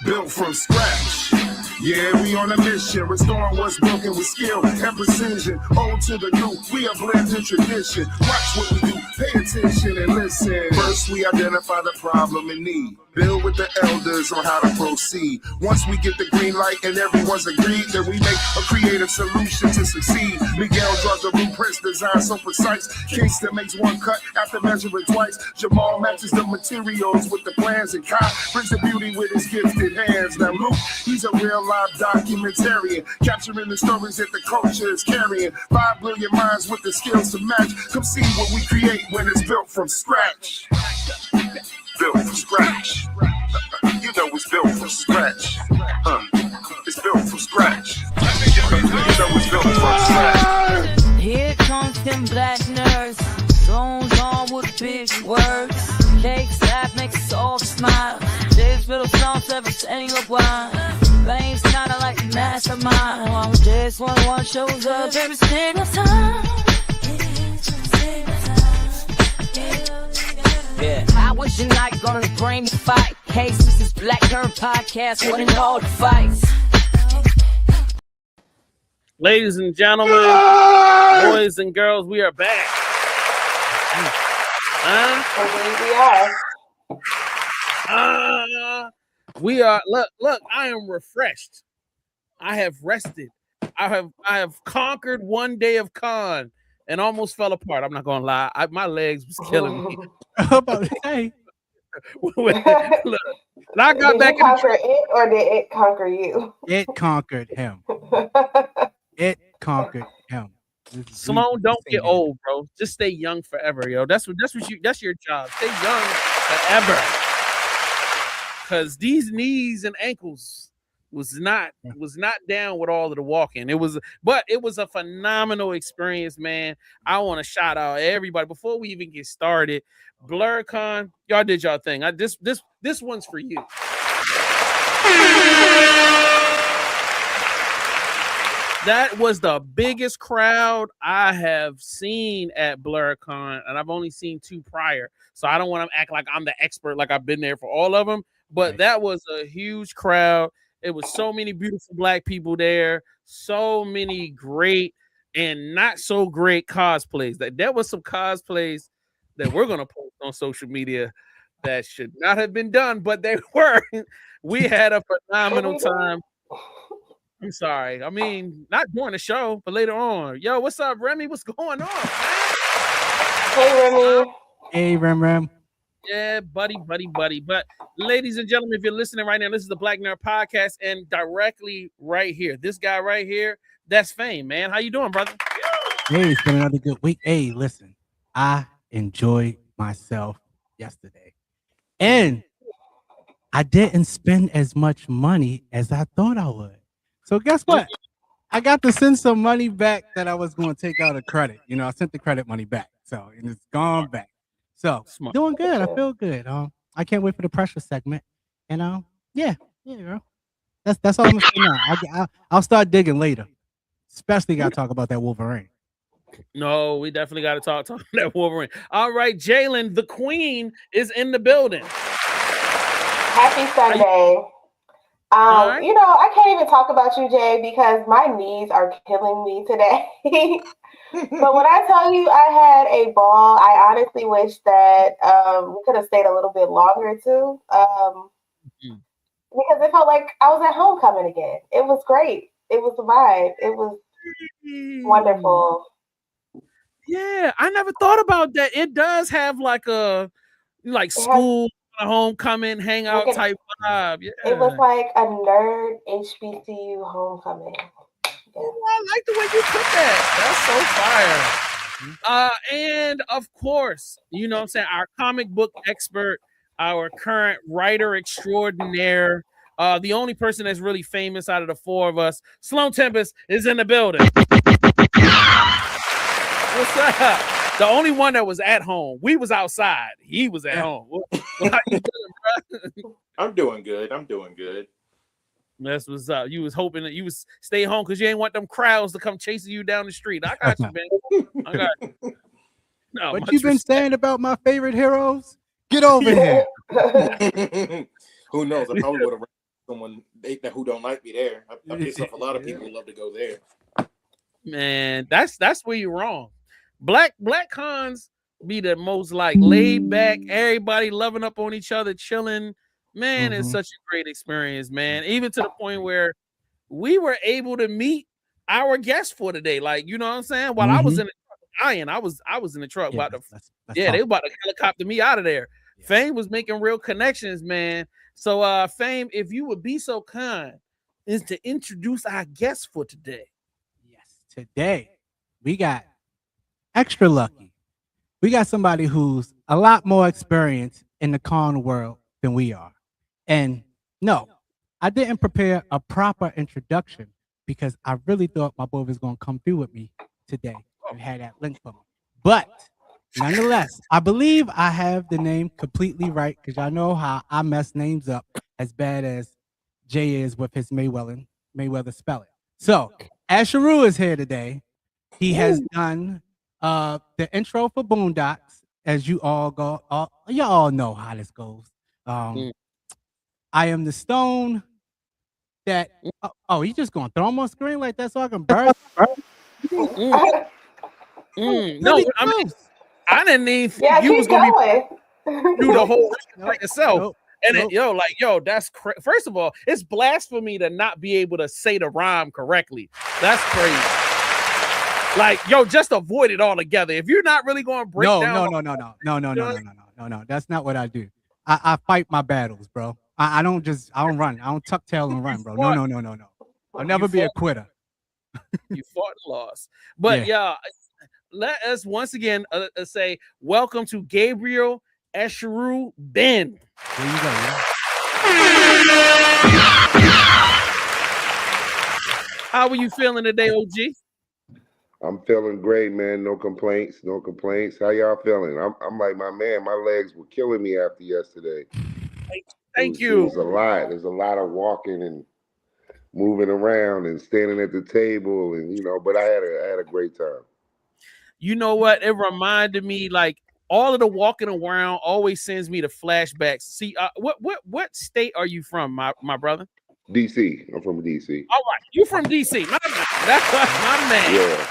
Built from scratch. Yeah, we on a mission, restoring what's broken with skill and precision. Old to the new, we are blending tradition. Watch what we do, pay attention and listen. First, we identify the problem and need. Build with the elders on how to proceed. Once we get the green light and everyone's agreed, then we make a creative solution to succeed. Miguel draws the blueprints, design so precise. Kingston makes one cut after measuring twice. Jamal matches the materials with the plans, and Kai brings the beauty with his gifted hands. Now Luke, he's a real live documentarian, capturing the stories that the culture is carrying. 5 brilliant minds with the skills to match. Come see what we create when it's built from scratch. Built from scratch. You know it's built from scratch. It's built from scratch. You know it's built from scratch. Here comes them black nerds, zones on with big words. Cake slap makes us all smile. Dave's little songs every time you look wild. Veins kinda like a mastermind. On this one shows up every single time. Yeah. How was your night gonna bring the fight? Hey, this is Black Nerd Podcast, winning all the fights. Ladies and gentlemen, boys and girls, we are back. We are. Look, I am refreshed. I have rested. I have conquered one day of con and almost fell apart. I'm not gonna lie. My legs was killing me. Hey. Look, I got did back. You conquer it, or did it conquer you? It conquered him. It conquered him. Sloan, don't get old, bro. Just stay young forever, yo. That's your job. Stay young forever. Cause these knees and ankles was not down with all of the walking. It was a phenomenal experience, man. I want to shout out everybody before we even get started. BlurCon, y'all did y'all thing. This one's for you. That was the biggest crowd I have seen at BlurCon, and I've only seen 2 prior. So I don't want to act like I'm the expert, like I've been there for all of them. But that was a huge crowd. It was so many beautiful Black people there, so many great and not so great cosplays. There was some cosplays that we're gonna post on social media that should not have been done, but they were. We had a phenomenal time. I'm sorry. I mean, not during the show, but later on. Yo, what's up, Remy? What's going on? Hey, Remy. Hey, Rem. Yeah, buddy. But ladies and gentlemen, if you're listening right now, this is the Black Nerd Podcast, and directly right here, this guy right here, that's Fame, man. How you doing, brother? Hey, it's been another good week. Hey, listen, I enjoyed myself yesterday, and I didn't spend as much money as I thought I would. So guess what? I got to send some money back that I was going to take out of credit. You know, I sent the credit money back, so and it's gone back. So doing good. I feel good. I can't wait for the pressure segment. And yeah, girl. That's all I'm gonna say now. I'll start digging later. Especially got to talk about that Wolverine. No, we definitely got to talk that Wolverine. All right, Jalen, the Queen is in the building. Happy Sunday. Right. You know, I can't even talk about you, Jay, because my knees are killing me today. But when I tell you I had a ball, I honestly wish that we could have stayed a little bit longer too. Because it felt like I was at homecoming again. It was great. It was a vibe. It was wonderful. Yeah, I never thought about that. It does have like a school homecoming hangout type vibe. Yeah. It was like a nerd HBCU homecoming. Yeah. Oh, I like the way you put that. That's so fire. And of course, you know what I'm saying, our comic book expert, our current writer extraordinaire, the only person that's really famous out of the 4 of us, Sloan Tempest, is in the building. What's up? The only one that was at home. We was outside. He was at home. How you doing, bro? I'm doing good. That's what's up. You was hoping that you was stay home because you ain't want them crowds to come chasing you down the street. I got you, man. I got you. No, what you been saying about my favorite heroes? Get over here. Who knows? I probably would have someone who don't like me there. I pissed off a lot of people who love to go there. Man, that's where you're wrong. Black cons be the most like laid back, everybody loving up on each other, chilling. Man, it's such a great experience, man. Even to the point where we were able to meet our guests for today. Like, you know what I'm saying? While I was in the truck, I was in the truck about to they were about to helicopter me out of there. Yeah. Fame was making real connections, man. So Fame, if you would be so kind is to introduce our guests for today. Yes, today we got extra lucky. We got somebody who's a lot more experienced in the con world than we are. And no, I didn't prepare a proper introduction because I really thought my boy was going to come through with me today and had that link for me. But nonetheless, I believe I have the name completely right because y'all know how I mess names up as bad as Jay is with his Mayweather spelling. So Asheru is here today. He has done the intro for Boondocks, as you all y'all know how this goes. I am the stone that you just gonna throw him on screen like that so I can burn. No, I didn't even think you was gonna do the whole like yourself. That's first of all, it's blasphemy to not be able to say the rhyme correctly. That's crazy. Like, just avoid it altogether. If you're not really going to break down. No. That's not what I do. I fight my battles, bro. I don't run. I don't tuck tail and run, bro. No. I'll never be a quitter. You fought and lost. But let us once again say welcome to Gabriel Asheru Ben. There you go. How are you feeling today, OG? I'm feeling great, man. No complaints. How y'all feeling? I'm like, my man, my legs were killing me after yesterday. Thank you. It was a lot. There's a lot of walking and moving around and standing at the table, and but I had a great time. You know what? It reminded me, like, all of the walking around always sends me to flashbacks. See, what state are you from, my brother? DC. I'm from DC. All right, you from DC? That's my man. Yeah.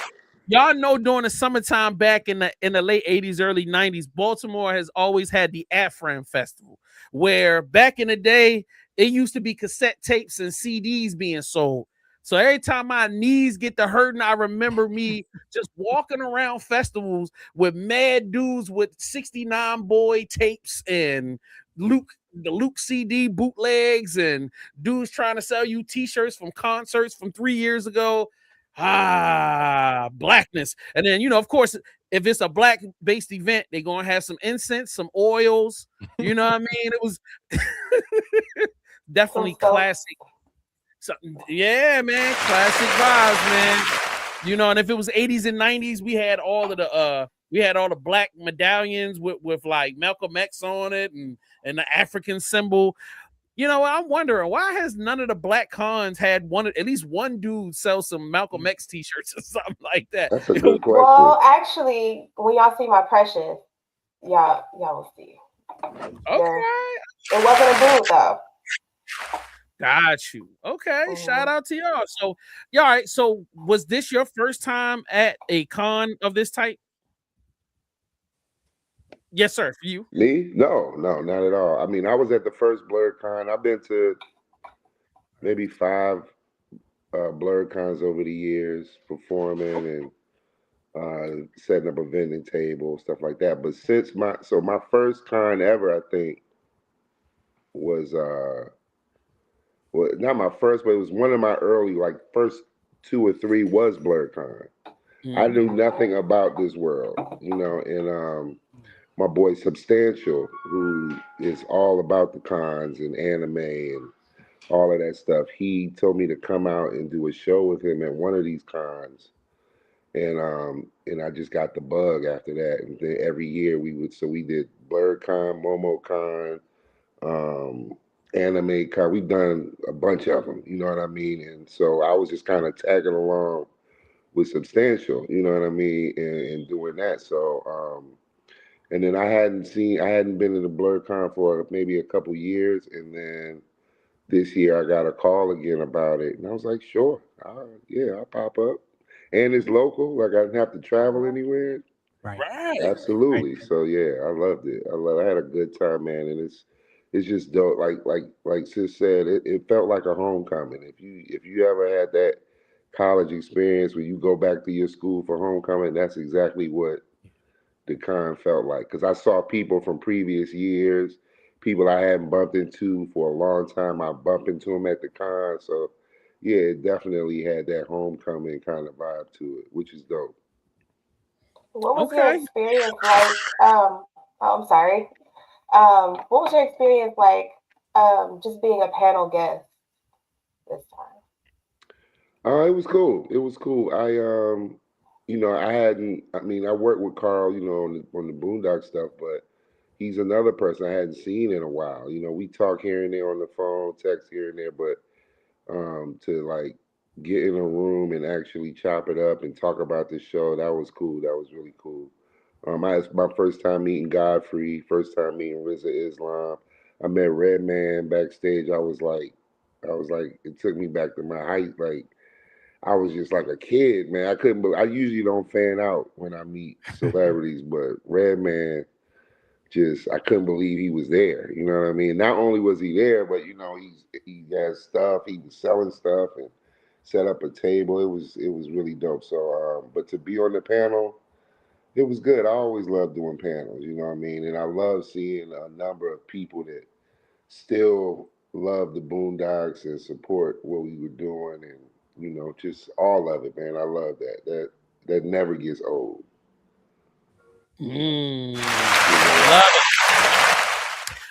Y'all know during the summertime back in the late 80s, early 90s, Baltimore has always had the Afram Festival, where back in the day, it used to be cassette tapes and CDs being sold. So every time my knees get to hurting, I remember me just walking around festivals with mad dudes with 69 boy tapes and the Luke CD bootlegs and dudes trying to sell you t-shirts from concerts from 3 years ago. Blackness. And then, of course, if it's a black-based event, they're going to have some incense, some oils. You know what I mean? It was definitely classic. So, yeah, man, classic vibes, man. And if it was 80s and 90s, we had all of the black medallions with like Malcolm X on it and the African symbol. I'm wondering why has none of the black cons had at least one dude sell some Malcolm X t-shirts or something like that? That's a good question. Well, actually, when y'all see my precious, y'all will see. Okay. It wasn't a dude though. Got you. Okay. Shout out to y'all. So, all right. So, was this your first time at a con of this type? Yes, sir. For you? Me? No, not at all. I mean, I was at the first Blurred Con. I've been to maybe 5 Blurred Cons over the years, performing and setting up a vending table, stuff like that. But since my first con ever, I think, was not my first, but it was one of my early, like first 2 or 3 was Blurred Con. I knew nothing about this world, and my boy Substantial, who is all about the cons and anime and all of that stuff, he told me to come out and do a show with him at one of these cons. And I just got the bug after that. And then every year we did Blurred Con, Momo Con, Anime Con. We've done a bunch of them, you know what I mean? And so I was just kind of tagging along with Substantial, you know what I mean, and doing that. So And then I hadn't been to the BlurCon for maybe a couple years, and then this year I got a call again about it, and I was like, sure, yeah, I'll pop up. And it's local, like I didn't have to travel anywhere. Right. Right. Absolutely. So yeah, I loved it. I had a good time, man, and it's just dope. Like Sis said, it felt like a homecoming. If you ever had that college experience where you go back to your school for homecoming, that's exactly what the con felt like. Because I saw people from previous years, people I hadn't bumped into for a long time. I bumped into them at the con, so yeah, it definitely had that homecoming kind of vibe to it, which is dope. What was your Okay. experience like? I'm sorry. What was your experience like? Just being a panel guest this time. It was cool. It was cool. I hadn't. I mean, I worked with Carl, on the Boondock stuff, but he's another person I hadn't seen in a while. We talk here and there on the phone, text here and there, but to like get in a room and actually chop it up and talk about the show, that was cool. That was really cool. It's my first time meeting Godfrey, first time meeting Rizza Islam. I met Redman backstage. I was like, it took me back to my height. Like, I was just like a kid, man. I usually don't fan out when I meet celebrities, but Redman, I couldn't believe he was there. You know what I mean? Not only was he there, but he has stuff. He was selling stuff and set up a table. It was really dope. So, but to be on the panel, it was good. I always love doing panels. You know what I mean? And I love seeing a number of people that still love the Boondocks and support what we were doing, and just all of it, man. I love that. That never gets old. Love it.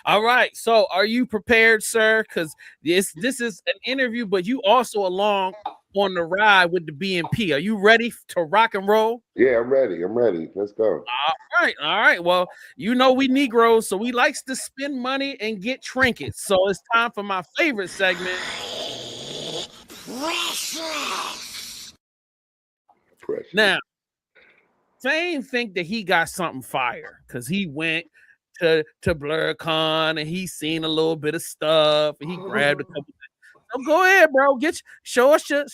All right. So are you prepared, sir? Because this is an interview, but you also along on the ride with the BNP. Are you ready to rock and roll? Yeah, I'm ready. Let's go. All right. Well, we Negroes, so we likes to spend money and get trinkets. So it's time for my favorite segment. Precious. Now, Fame think that he got something fire because he went to BlurCon and he seen a little bit of stuff and he grabbed a couple. So go ahead, bro. Show us your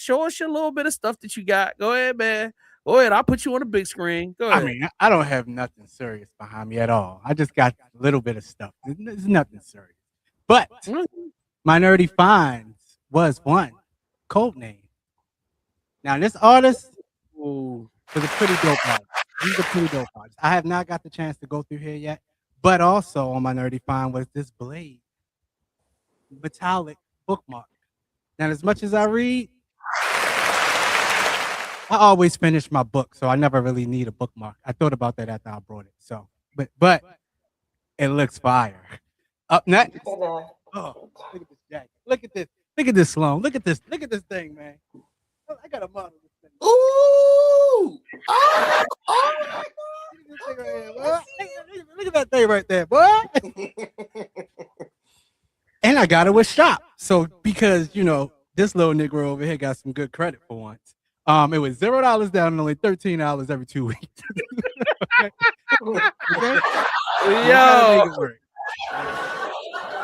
little bit of stuff that you got. Go ahead, man. Go ahead. I'll put you on the big screen. Go ahead. I mean, I don't have nothing serious behind me at all. I just got a little bit of stuff. It's nothing serious. But my nerdy finds was one code name. Now this artist was a pretty dope artist. He's a pretty dope artist. I have not got the chance to go through here yet. But also on my nerdy find was this Blade metallic bookmark. Now, as much as I read, I always finish my book, so I never really need a bookmark. I thought about that after I brought it. So, but it looks fire. Up next, look at this jacket. Look at this. Look at this Sloan. Look at this. Look at this thing, man. I got a model of this thing. Ooh! Look at that thing right there, boy. And I got it with shop. So because this little Negro over here got some good credit for once. It was $0 down and only $13 every 2 weeks. Okay? Yo.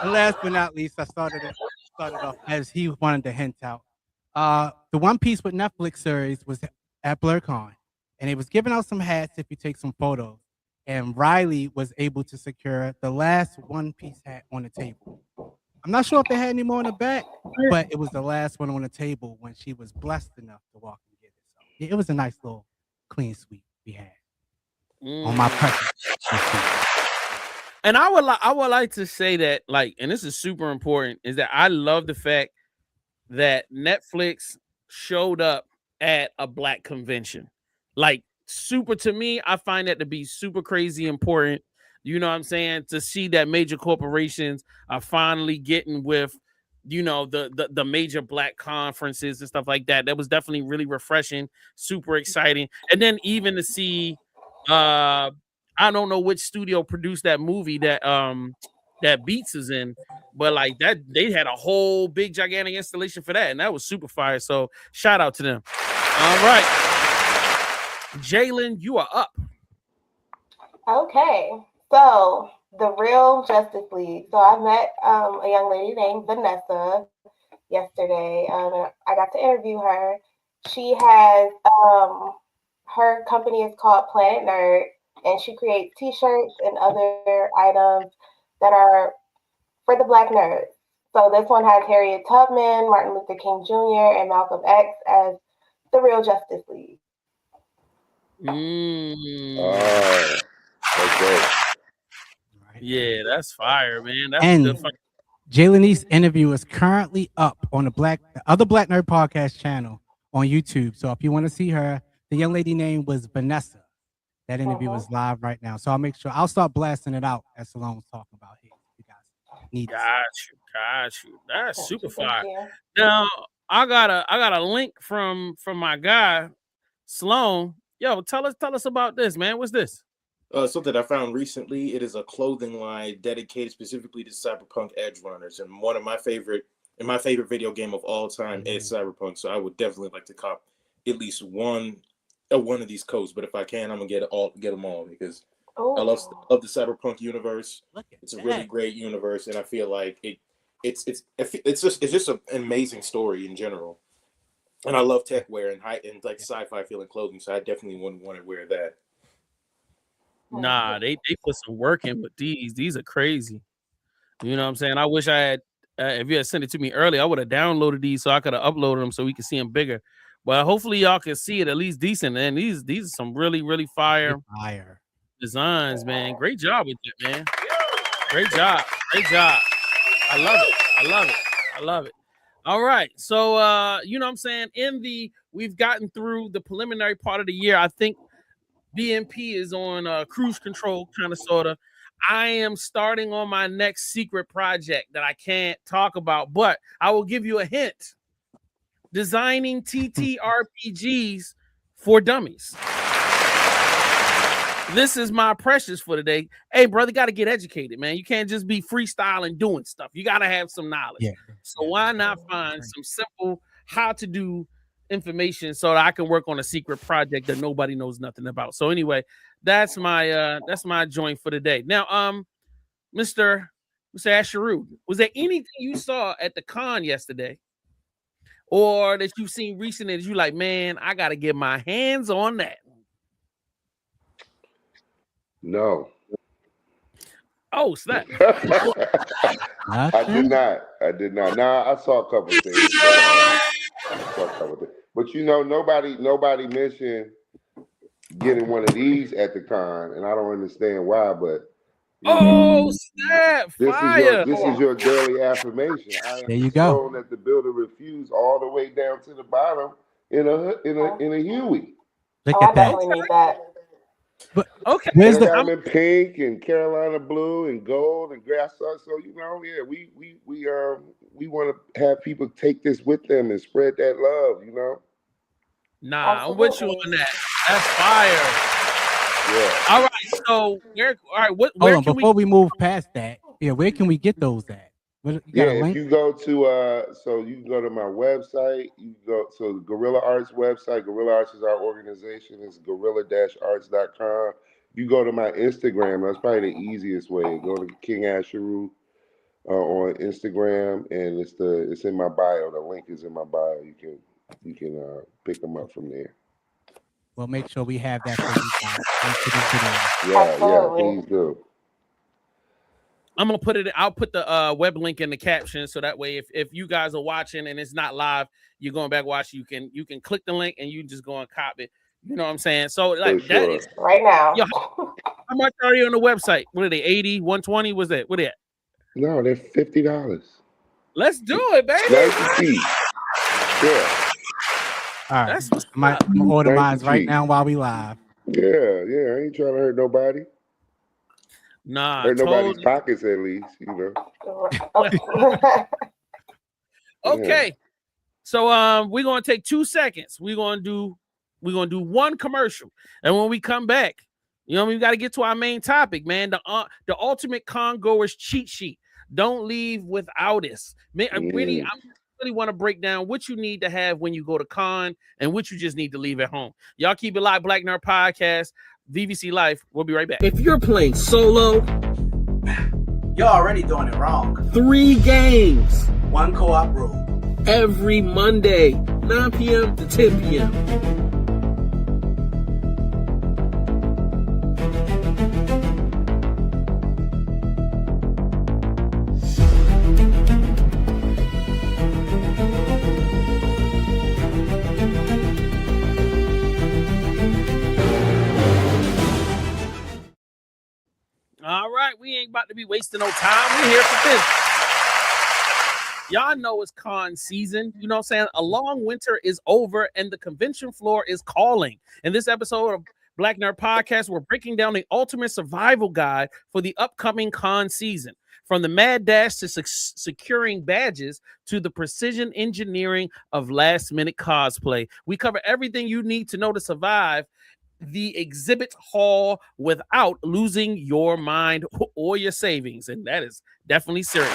And last but not least, I started off as he wanted to hint out. The One Piece with Netflix series was at BlurCon, and it was giving out some hats if you take some photos. And Riley was able to secure the last One Piece hat on the table. I'm not sure if they had any more in the back, but it was the last one on the table when she was blessed enough to walk and get it. So yeah, it was a nice little clean sweep we had on my present. And I would like to say that, and this is super important, is that I love the fact that Netflix showed up at a Black convention. Super, to me, I find that to be super crazy important. You know what I'm saying? To see that major corporations are finally getting with, the major Black conferences and stuff like that. That was definitely really refreshing, super exciting. And then even to see, I don't know which studio produced that movie that Beats is in, but that they had a whole big gigantic installation for that, and that was super fire. So shout out to them. All right, Jalen, you are up. Okay. So the real Justice League. So I met a young lady named Vanessa yesterday. I got to interview her. She has her company is called Planet Nerd, and she creates T-shirts and other items that are for the Black nerds. So this one has Harriet Tubman, Martin Luther King Jr., and Malcolm X as the real Justice League. Oh, okay. Yeah, that's fire, man. That's And a good. Jaylenice's interview is currently up on the other Black Nerd Podcast channel on YouTube. So if you want to see her, the young lady name was Vanessa. That interview is live right now. So I'll start blasting it out as Salone's talking about here. You guys need to see it. Got you. That's super fire. Now I got a link from my guy Sloan. Yo, tell us about this, man. What's this? Something I found recently. It is a clothing line dedicated specifically to cyberpunk edge runners, and my favorite video game of all time is Cyberpunk. So I would definitely like to cop at least one of these coats. But if I can, I'm gonna get them all because I love the Cyberpunk universe. It's a really great universe, and I feel like it's just an amazing story in general. And I love tech wear and like sci-fi feeling clothing, so I definitely wouldn't want to wear that. Nah, they put some work in with these. These are crazy. You know what I'm saying? I wish I had. If you had sent it to me early, I would have downloaded these so I could have uploaded them so we could see them bigger. But hopefully y'all can see it at least decent. And these are some really, really fire designs, man. Great job with it, man. Great job. I love it. All right. So you know what I'm saying? We've gotten through the preliminary part of the year. I think BMP is on cruise control, kind of, sort of. I am starting on my next secret project that I can't talk about, but I will give you a hint. Designing TTRPGs for dummies. This is my precious for today. Hey, brother, got to get educated, man. You can't just be freestyling doing stuff. You got to have some knowledge. So why not find some simple how to do information so that I can work on a secret project that nobody knows nothing about. So anyway, that's my joint for today. Now, Mr. Asheru, was there anything you saw at the con yesterday or that you've seen recently that you like, man, I got to get my hands on that? No. Oh, snap. I did not. Nah, I saw a couple things. But you know, nobody mentioned getting one of these at the con, and I don't understand why. But snap! This is your daily affirmation. There you go. That the builder refused all the way down to the bottom in a Huey. Look at that. I definitely need that. But okay, where's them in pink and Carolina blue and gold and grass. So you know, yeah, we want to have people take this with them and spread that love. You know. Nah, I'm with you on that. That's fire. Yeah. All right. So before we move past that, where can we get those at? If you go to so you can go to my website. You go to the Guerrilla Arts website. Guerrilla Arts is our organization. It's guerrilla-arts.com. You go to my Instagram. That's probably the easiest way. Go to King Asheru on Instagram, and it's in my bio. The link is in my bio. You can pick them up from there. We'll make sure we have that for you guys. Yeah, please do. I'm gonna put it. I'll put the web link in the caption so that way, if you guys are watching and it's not live, you're going back watching. You can click the link and you just go and copy it. You know what I'm saying? So like that is right now. Yo, how much are you on the website? What are they? 80, 120? What's that? What are they at? No, they're $50. Let's do it, baby. Nice to see. Yeah. All right. I'm gonna order mine right now while we live. Yeah. I ain't trying to hurt nobody. Nah, hurt nobody's pockets at least, you know. Okay. So we're gonna take 2 seconds. We're gonna do one commercial, and when we come back, you know, we got to get to our main topic, man. The ultimate Con-Goer's cheat sheet. Don't leave without us. Man, I really want to break down what you need to have when you go to con and what you just need to leave at home. Y'all keep it live, Black Nerd Podcast. VVC Life. We'll be right back. If you're playing solo, you're already doing it wrong. 3 games. 1 co-op rule. Every Monday, 9 p.m. to 10 p.m. All right, we ain't about to be wasting no time. We're here for this. Y'all know it's con season. You know what I'm saying? A long winter is over and the convention floor is calling. In this episode of Black Nerd Podcast, we're breaking down the ultimate survival guide for the upcoming con season. From the mad dash to securing badges to the precision engineering of last-minute cosplay. We cover everything you need to know to survive the exhibit hall without losing your mind or your savings. And that is definitely serious.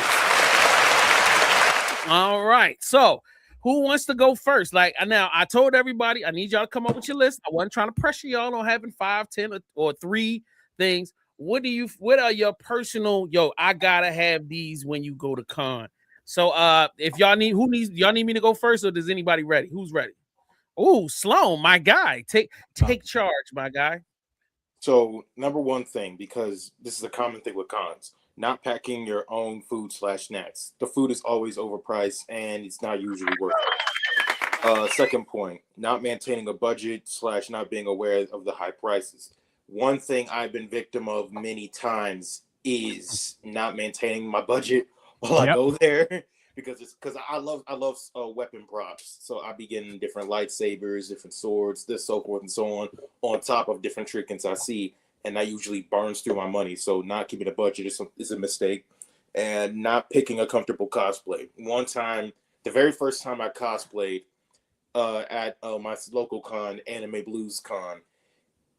All right. So who wants to go first? Like now, I told everybody I need y'all to come up with your list. I wasn't trying to pressure y'all on having 5, 10, or 3 things. What are your personal, I gotta have these when you go to con. So if y'all need me to go first, or does anybody ready? Who's ready? Oh, Sloan, my guy. Take charge, my guy. So number one thing, because this is a common thing with cons, not packing your own food / snacks. The food is always overpriced and it's not usually worth it. Second point, not maintaining a budget / not being aware of the high prices. One thing I've been victim of many times is not maintaining my budget while I go there. Because I love weapon props, so I be getting different lightsabers, different swords, this, so forth and so on top of different trinkets I see, and that usually burns through my money. So not keeping a budget is a mistake, and not picking a comfortable cosplay. One time, the very first time I cosplayed at my local con, Anime Blues Con,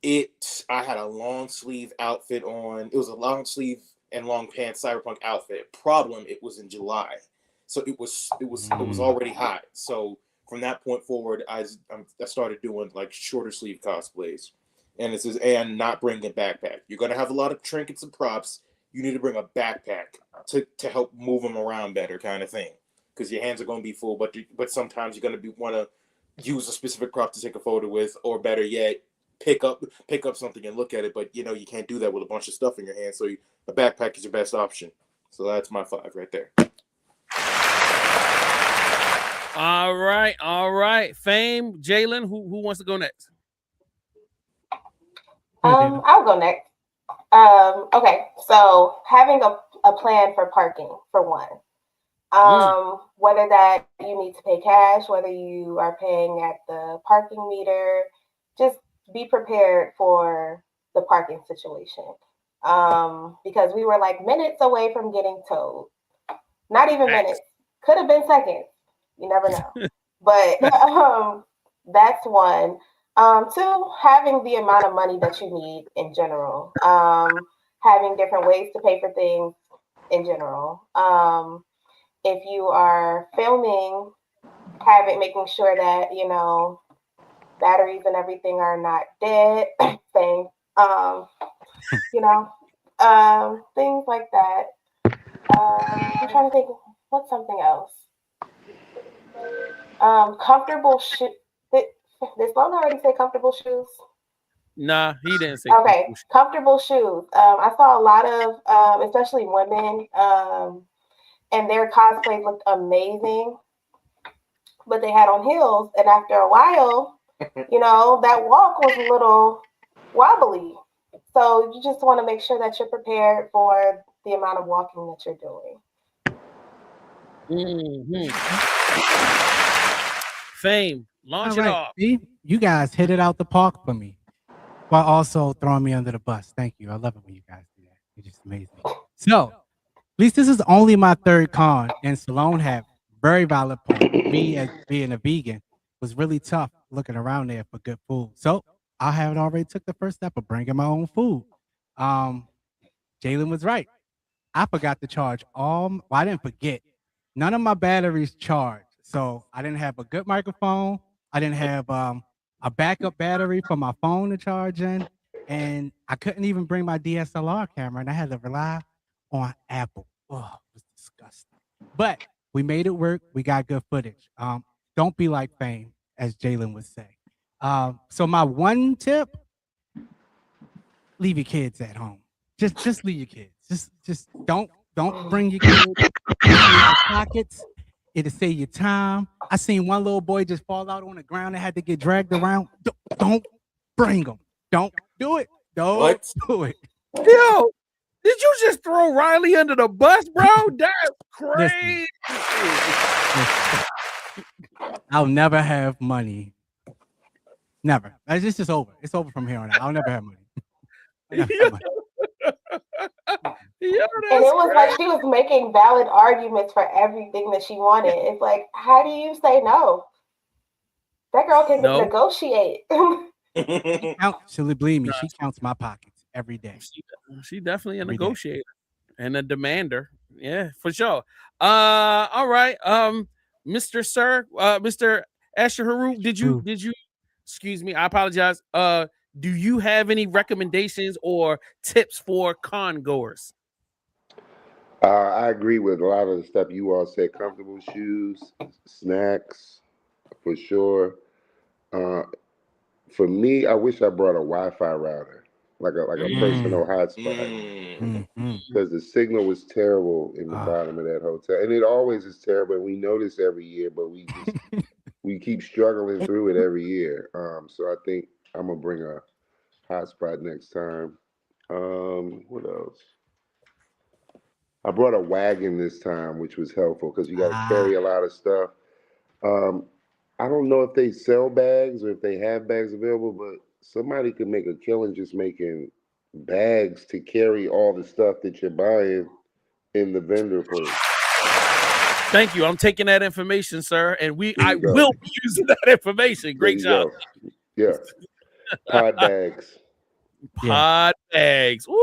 I had a long sleeve outfit on. It was a long sleeve and long pants cyberpunk outfit. Problem, it was in July. So it was already hot. So from that point forward, I started doing like shorter sleeve cosplays, and not bringing a backpack. You're gonna have a lot of trinkets and props. You need to bring a backpack to help move them around better, kind of thing, because your hands are gonna be full. But sometimes you're gonna want to use a specific prop to take a photo with, or better yet, pick up something and look at it. But you can't do that with a bunch of stuff in your hand. So a backpack is your best option. So that's my 5 right there. All right. Fame, Jalen, who wants to go next? I'll go next. Okay, so having a plan for parking for one. Whether that you need to pay cash, whether you are paying at the parking meter, just be prepared for the parking situation. Because we were like minutes away from getting towed. Not even minutes. Could have been seconds. You never know. But that's one. 2, having the amount of money that you need in general. Having different ways to pay for things in general. If you are filming, making sure that, batteries and everything are not dead. Same. Things like that. I'm trying to think, what's something else? Comfortable shoes. Did Sloan already say comfortable shoes? Nah, he didn't say. Okay, comfortable shoes. I saw a lot of, especially women, and their cosplays looked amazing, but they had on heels, and after a while, that walk was a little wobbly. So you just want to make sure that you're prepared for the amount of walking that you're doing. Fame, launch it off. See, you guys hit it out the park for me, while also throwing me under the bus. Thank you. I love it when you guys do that. It's just amazing. So, at least this is only my 3rd con, and Salone had very valid point. Me, as being a vegan, was really tough looking around there for good food. So I had already took the first step of bringing my own food. Jalen was right. I forgot to charge I didn't forget. None of my batteries charged. So I didn't have a good microphone. I didn't have a backup battery for my phone to charge in. and I couldn't even bring my DSLR camera, and I had to rely on Apple. Oh, it was disgusting. But we made it work. We got good footage. Don't be like Fame, as Jalen would say. So my one tip: leave your kids at home. Just leave your kids. Just don't bring your kids in your pockets. It'll save you time. I seen one little boy just fall out on the ground and had to get dragged around. Don't bring them. Don't do it. Don't do it. Yo, did you just throw Riley under the bus, bro? That's crazy. Listen. I'll never have money. Never. It's just over. It's over from here on out. I'll never have money. And it was like she was making valid arguments for everything that she wanted. It's like, how do you say no? That girl can negotiate. She'll believe me. She counts my pockets every day. She definitely a negotiator and a demander. Yeah, for sure. All right. Mr. Asheru, did you excuse me, I apologize. Do you have any recommendations or tips for con-goers? I agree with a lot of the stuff you all said. Comfortable shoes, snacks, for sure. For me, I wish I brought a Wi-Fi router, like a personal hotspot, because the signal was terrible in the bottom of that hotel, and it always is terrible. We notice every year, but we keep struggling through it every year. So I think I'm gonna bring a hotspot next time. What else? I brought a wagon this time, which was helpful because you got to carry a lot of stuff. I don't know if they sell bags or if they have bags available, but somebody could make a killing just making bags to carry all the stuff that you're buying in the vendor place. Thank you. I'm taking that information, sir, and I will be using that information. Great job. Yeah. Pod bags. Pod bags. Woo!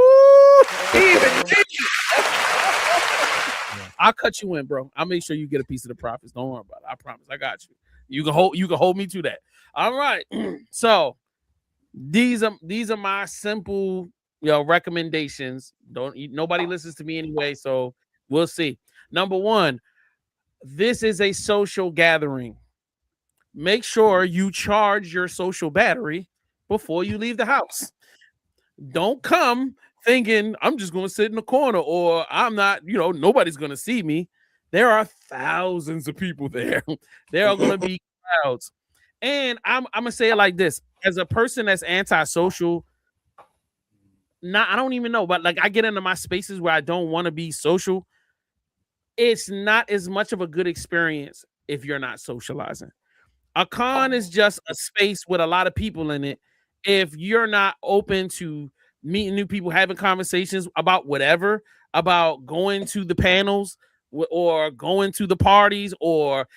I'll cut you in, bro. I'll make sure you get a piece of the profits. Don't worry about it. I promise. I got you. You can hold me to that. All right. So these are my simple, recommendations. Nobody listens to me anyway, so we'll see. Number one, this is a social gathering. Make sure you charge your social battery before you leave the house. Don't come thinking I'm just going to sit in the corner or I'm not, nobody's going to see me. There are thousands of people there. There are going to be crowds. And I'm going to say it like this. As a person that's antisocial, I don't even know, but like I get into my spaces where I don't want to be social. It's not as much of a good experience if you're not socializing. A con is just a space with a lot of people in it. If you're not open to meeting new people, having conversations about whatever, about going to the panels or going to the parties, or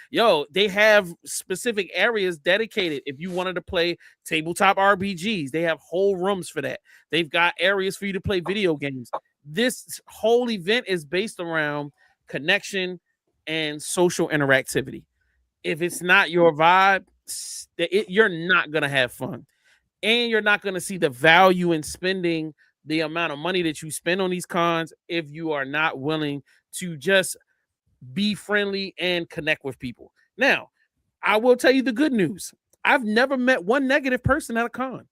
they have specific areas dedicated. If you wanted to play tabletop RPGs, they have whole rooms for that. They've got areas for you to play video games. This whole event is based around connection and social interactivity. If it's not your vibe, you're not going to have fun. And you're not going to see the value in spending the amount of money that you spend on these cons if you are not willing to just be friendly and connect with people. Now, I will tell you the good news. I've never met one negative person at a con.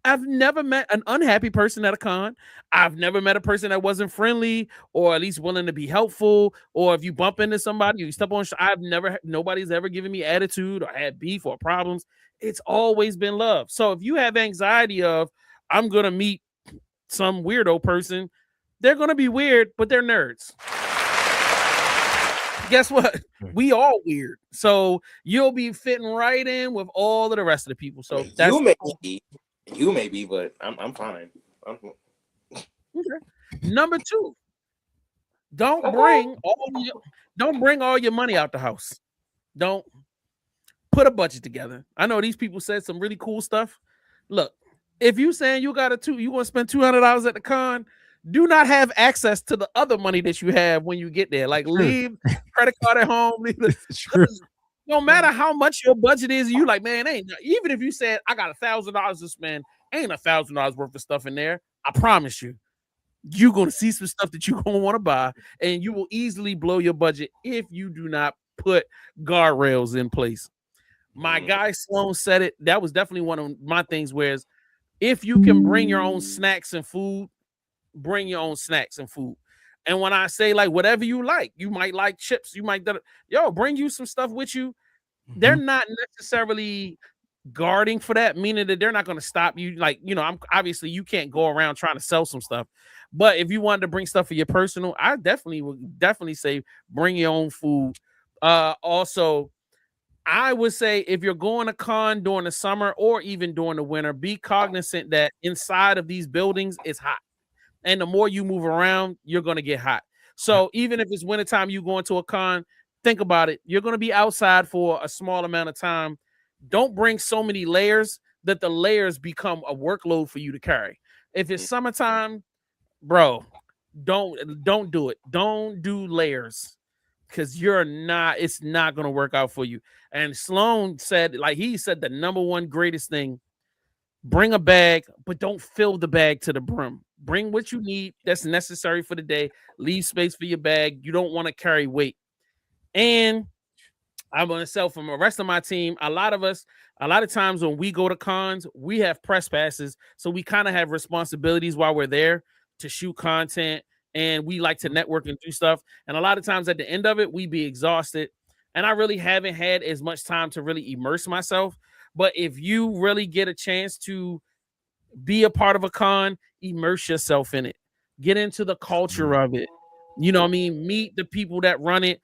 I've never met an unhappy person at a con. I've never met a person that wasn't friendly or at least willing to be helpful. Or if you bump into somebody, you step on, nobody's ever given me attitude or had beef or problems. It's always been love. So if you have anxiety of, I'm going to meet some weirdo person, they're going to be weird, but they're nerds. Guess what? We all weird. So you'll be fitting right in with all of the rest of the people. So that's you may be, but I'm fine. Okay. Number two, don't bring all your money out the house. Don't put a budget together. I know these people said some really cool stuff. Look, if you saying you want to spend $200 at the con, do not have access to the other money that you have when you get there. Like leave credit card at home. No matter how much your budget is, you like, man, even if you said I got $1,000 to spend, ain't $1,000 worth of stuff in there. I promise you. You're going to see some stuff that you're going to want to buy, and you will easily blow your budget if you do not put guardrails in place. My guy Sloan said it. That was definitely one of my things, whereas if you can bring your own snacks and food, bring your own snacks and food. And when I say like whatever you might like chips, you might, bring you some stuff with you. They're not necessarily guarding for that, meaning that they're not going to stop you. Like, obviously you can't go around trying to sell some stuff, but if you wanted to bring stuff for your personal, I would say bring your own food. Also, I would say if you're going to con during the summer or even during the winter, be cognizant that inside of these buildings it's hot. And the more you move around, you're going to get hot. So even if it's wintertime, you go into a con, think about it. You're going to be outside for a small amount of time. Don't bring so many layers that the layers become a workload for you to carry. If it's summertime, bro, don't do it. Don't do layers because it's not going to work out for you. And Sloan said, the number one greatest thing, bring a bag, but don't fill the bag to the brim. Bring what you need that's necessary for the day. Leave space for your bag. You don't want to carry weight. And I'm going to sell from the rest of my team. A lot of times when we go to cons, we have press passes. So we kind of have responsibilities while we're there to shoot content, and we like to network and do stuff. And a lot of times at the end of it, we be exhausted. And I really haven't had as much time to really immerse myself. But if you really get a chance to be a part of a con, immerse yourself in it. Get into the culture of it. You know what I mean? Meet the people that run it.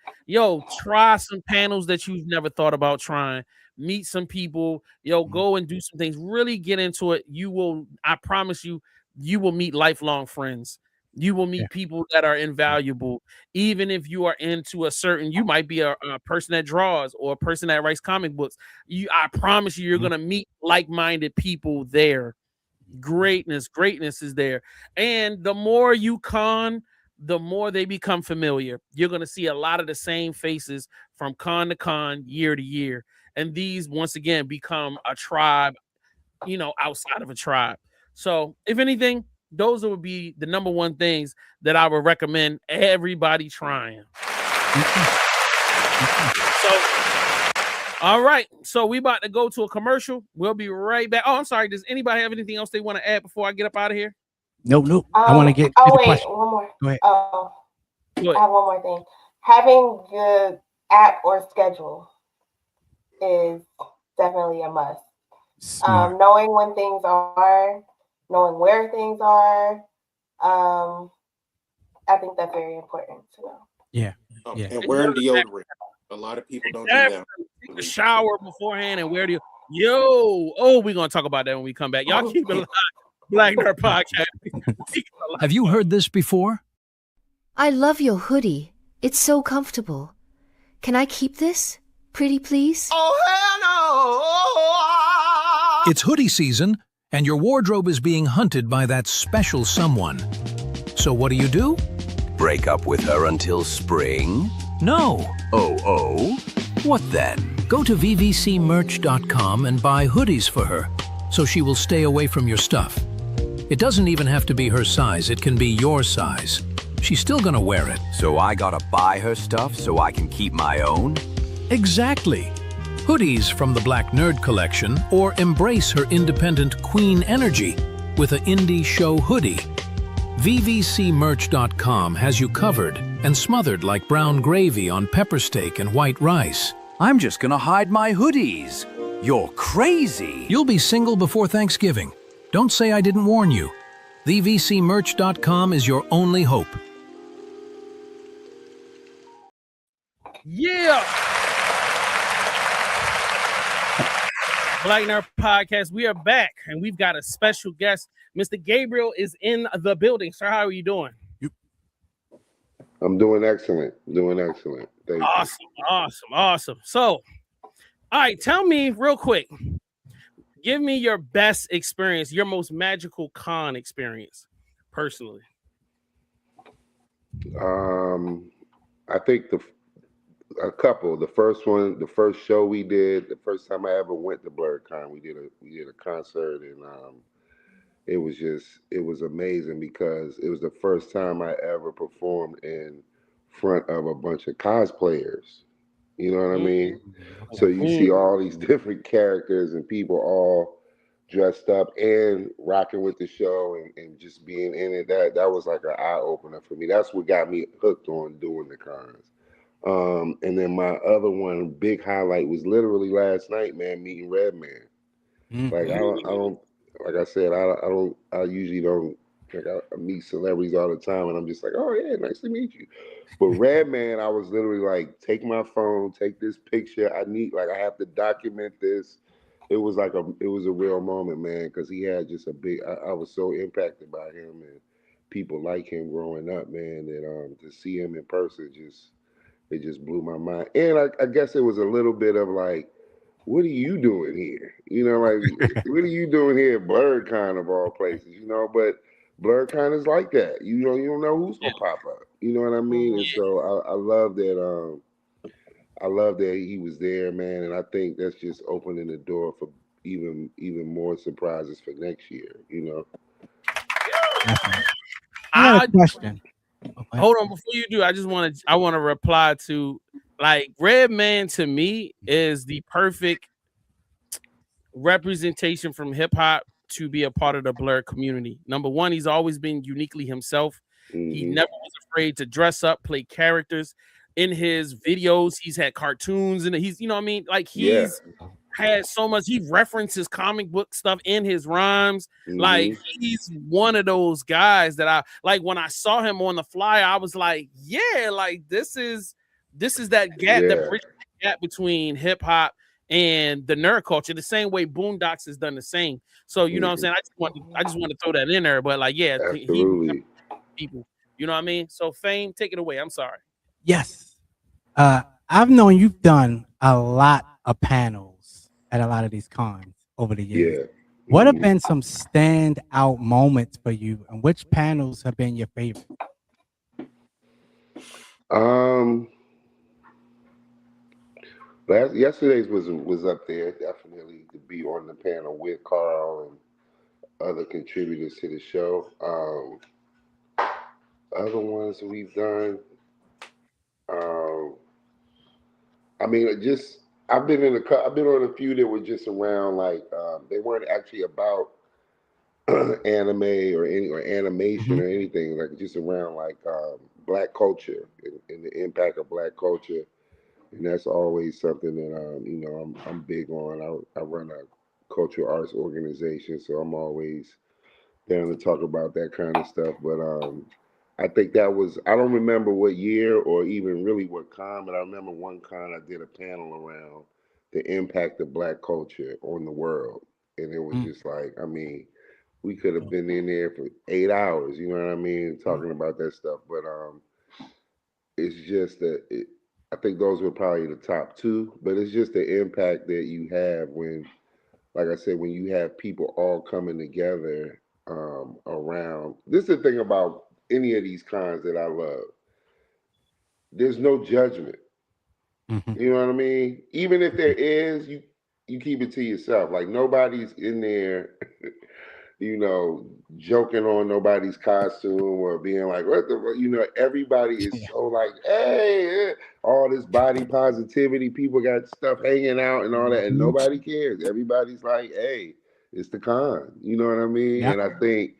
Try some panels that you've never thought about trying. Meet some people. Go and do some things. Really get into it. I promise you, you will meet lifelong friends. You will meet people that are invaluable. Even if you are into you might be a person that draws or a person that writes comic books. I promise you're going to meet like-minded people there. Greatness is there. And the more you con, the more they become familiar. You're going to see a lot of the same faces from con to con, year to year. And these, once again, become a tribe, outside of a tribe. So if anything, those would be the number one things that I would recommend everybody trying. So, all right. So we about to go to a commercial. We'll be right back. Oh, I'm sorry. Does anybody have anything else they want to add before I get up out of here? Nope. I want to get to the question. One more. Go ahead. I have one more thing. Having the app or schedule is definitely a must. Knowing when things are, knowing where things are, I think that's very important to know. Yeah. And wearing deodorant. A lot of people don't do that. Take a shower beforehand and wear the we're gonna talk about that when we come back. Y'all keep it alive. Black Nerd Podcast. Have you heard this before? I love your hoodie. It's so comfortable. Can I keep this? Pretty please? Oh, hell no! It's hoodie season, and your wardrobe is being hunted by that special someone. So what do? Break up with her until spring? No. Oh? What then? Go to vvcmerch.com and buy hoodies for her, so she will stay away from your stuff. It doesn't even have to be her size. It can be your size. She's still gonna wear it. So I gotta buy her stuff so I can keep my own? Exactly. Hoodies from the Black Nerd Collection, or embrace her independent queen energy with an indie show hoodie. vvcmerch.com has you covered and smothered like brown gravy on pepper steak and white rice. I'm just gonna hide my hoodies. You're crazy. You'll be single before Thanksgiving. Don't say I didn't warn you. vvcmerch.com is your only hope. Yeah. Black Nerd Podcast. We are back, and we've got a special guest. Mr. Gabriel is in the building. Sir, how are you doing? I'm doing excellent. Thank you. Awesome. So, all right, tell me real quick. Give me your best experience, your most magical con experience, personally. I think a couple. The first show we did, the first time I ever went to BlurCon, we did a concert in it was amazing because it was the first time I ever performed in front of a bunch of cosplayers. You know what I mean? So Okay. you see all these different characters and people all dressed up and rocking with the show and just being in it. That was like an eye opener for me. That's what got me hooked on doing the cons. And then my other one big highlight was literally last night, man, meeting Redman. Like I don't, like I said, I usually don't. Like I meet celebrities all the time, and I'm just like, oh yeah, nice to meet you. But Redman, I was literally like, take my phone, take this picture. I have to document this. It was a real moment, man, because he had just a big. I was so impacted by him and people like him growing up, man. That to see him in person it just blew my mind. And I guess it was a little bit of like, what are you doing here? You know, like, what are you doing here, BlurredCon of all places? You know, but BlurredCon is like that. You know, you don't know who's gonna pop up. You know what I mean? And so I love that. I love that he was there, man. And I think that's just opening the door for even more surprises for next year. You know. I got a question. Okay. Hold on, before you do, I want to reply to, like, Redman to me is the perfect representation from hip hop to be a part of the Blur community. Number one, he's always been uniquely himself. He never was afraid to dress up, play characters. In his videos, he's had cartoons and he's, you know what I mean? Like he's had so much, he references comic book stuff in his rhymes. Like he's one of those guys that I like. When I saw him on the flyer, I was like, yeah, like this is that gap, that bridge gap between hip hop and the nerd culture, the same way Boondocks has done the same. So you know what I'm saying? I just want to throw that in there. But like, yeah, absolutely. People, you know what I mean? So Fame, take it away. I'm sorry. Yes. I've known you've done a lot of panels at a lot of these cons over the years. Yeah. What have been some standout moments for you, and which panels have been your favorite? Yesterday's was up there definitely to be on the panel with Carl and other contributors to the show. Other ones we've done. I mean, I've been on a few that were just around like they weren't actually about anime or animation or anything, like just around like Black culture and the impact of Black culture, and that's always something that you know I'm big on. I run a cultural arts organization, so I'm always down to talk about that kind of stuff. But I think that was, I don't remember what year or even really what con, but I remember one con I did a panel around the impact of Black culture on the world. And it was just like, I mean, we could have been in there for 8 hours, you know what I mean, talking about that stuff. But it's just that I think those were probably the top two, but it's just the impact that you have when, like I said, when you have people all coming together around. This is the thing about any of these cons that I love. There's no judgment. You know what I mean? Even if there is, you keep it to yourself. Like nobody's in there, you know, joking on nobody's costume or being like, what the, you know, everybody is so like, hey, all this body positivity, people got stuff hanging out and all that, and nobody cares. Everybody's like, hey, it's the con. You know what I mean? And I think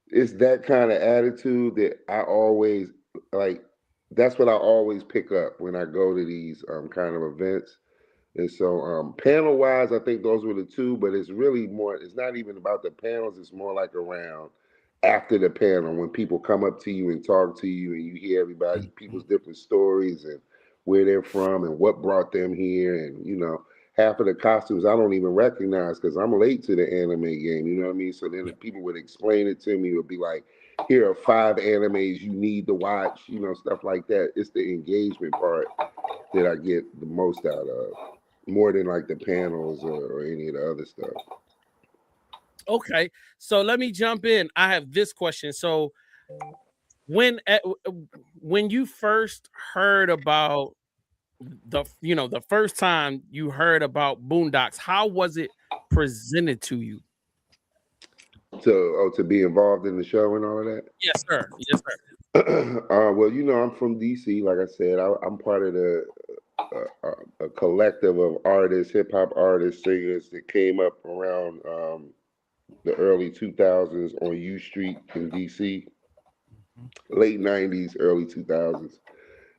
it's that kind of attitude that I always like. That's what I always pick up when I go to these kind of events. And so panel wise, I think those were the two, but it's really more, it's not even about the panels. It's more like around after the panel when people come up to you and talk to you and you hear everybody, people's different stories and where they're from and what brought them here. And, you know, half of the costumes I don't even recognize because I'm late to the anime game, you know what I mean? So then the people would explain it to me, would be like, here are 5 animes you need to watch, you know, stuff like that. It's the engagement part that I get the most out of, more than like the panels or any of the other stuff. Okay, so let me jump in. I have this question. So when you first heard about the first time you heard about Boondocks, how was it presented to you? to be involved in the show and all of that. Yes, sir. Yes, sir. Well, I'm from DC. Like I said, I'm part of a collective of artists, hip hop artists, singers that came up around the early 2000s on U Street in DC, late 90s, early 2000s.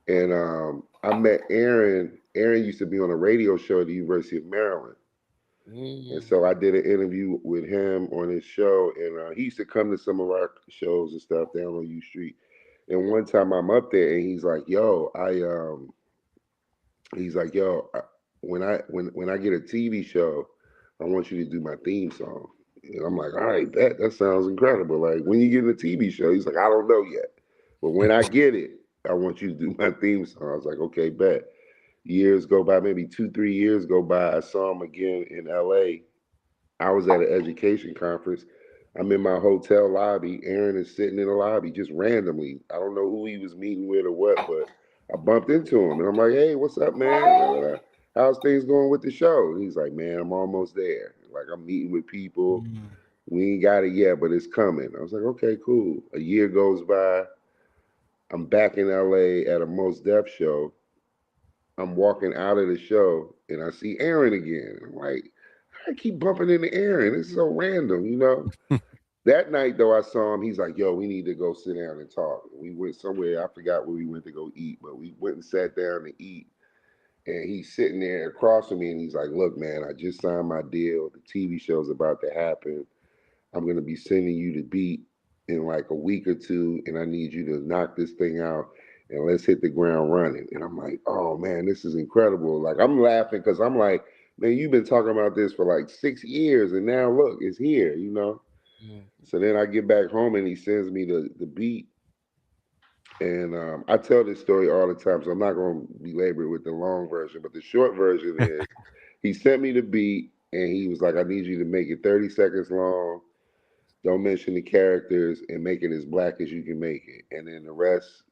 And I met Aaron. Aaron used to be on a radio show at the University of Maryland. And so I did an interview with him on his show, and he used to come to some of our shows and stuff down on U Street. And one time I'm up there, and he's like, "Yo, when I get a TV show, I want you to do my theme song." And I'm like, "All right, that sounds incredible. Like, when you get a TV show?" He's like, "I don't know yet, but when I get it, I want you to do my theme song." I was like, "Okay, bet." Years go by, maybe 2-3 years go by. I saw him again in LA. I was at an education conference. I'm in my hotel lobby. Aaron is sitting in the lobby just randomly. I don't know who he was meeting with or what, but I bumped into him and I'm like, "Hey, what's up, man? How's things going with the show?" And he's like, "Man, I'm almost there. Like, I'm meeting with people. We ain't got it yet, but it's coming." I was like, "Okay, cool." A year goes by. I'm back in LA at a Mos Def show. I'm walking out of the show and I see Aaron again. I'm like, I keep bumping into Aaron. It's so random. That night, though, I saw him. He's like, "Yo, we need to go sit down and talk." We went somewhere. I forgot where we went to go eat, but we went and sat down to eat. And he's sitting there across from me and he's like, "Look, man, I just signed my deal. The TV show's about to happen. I'm going to be sending you the beat in like a week or two, and I need you to knock this thing out and let's hit the ground running." And I'm like, "Oh, man, this is incredible." Like, I'm laughing because I'm like, "Man, you've been talking about this for like 6 years, and now look, it's here, So then I get back home and he sends me the beat. And I tell this story all the time, so I'm not going to belabor it with the long version, but the short version is he sent me the beat and he was like, "I need you to make it 30 seconds long. Don't mention the characters and make it as black as you can make it." And then the rest,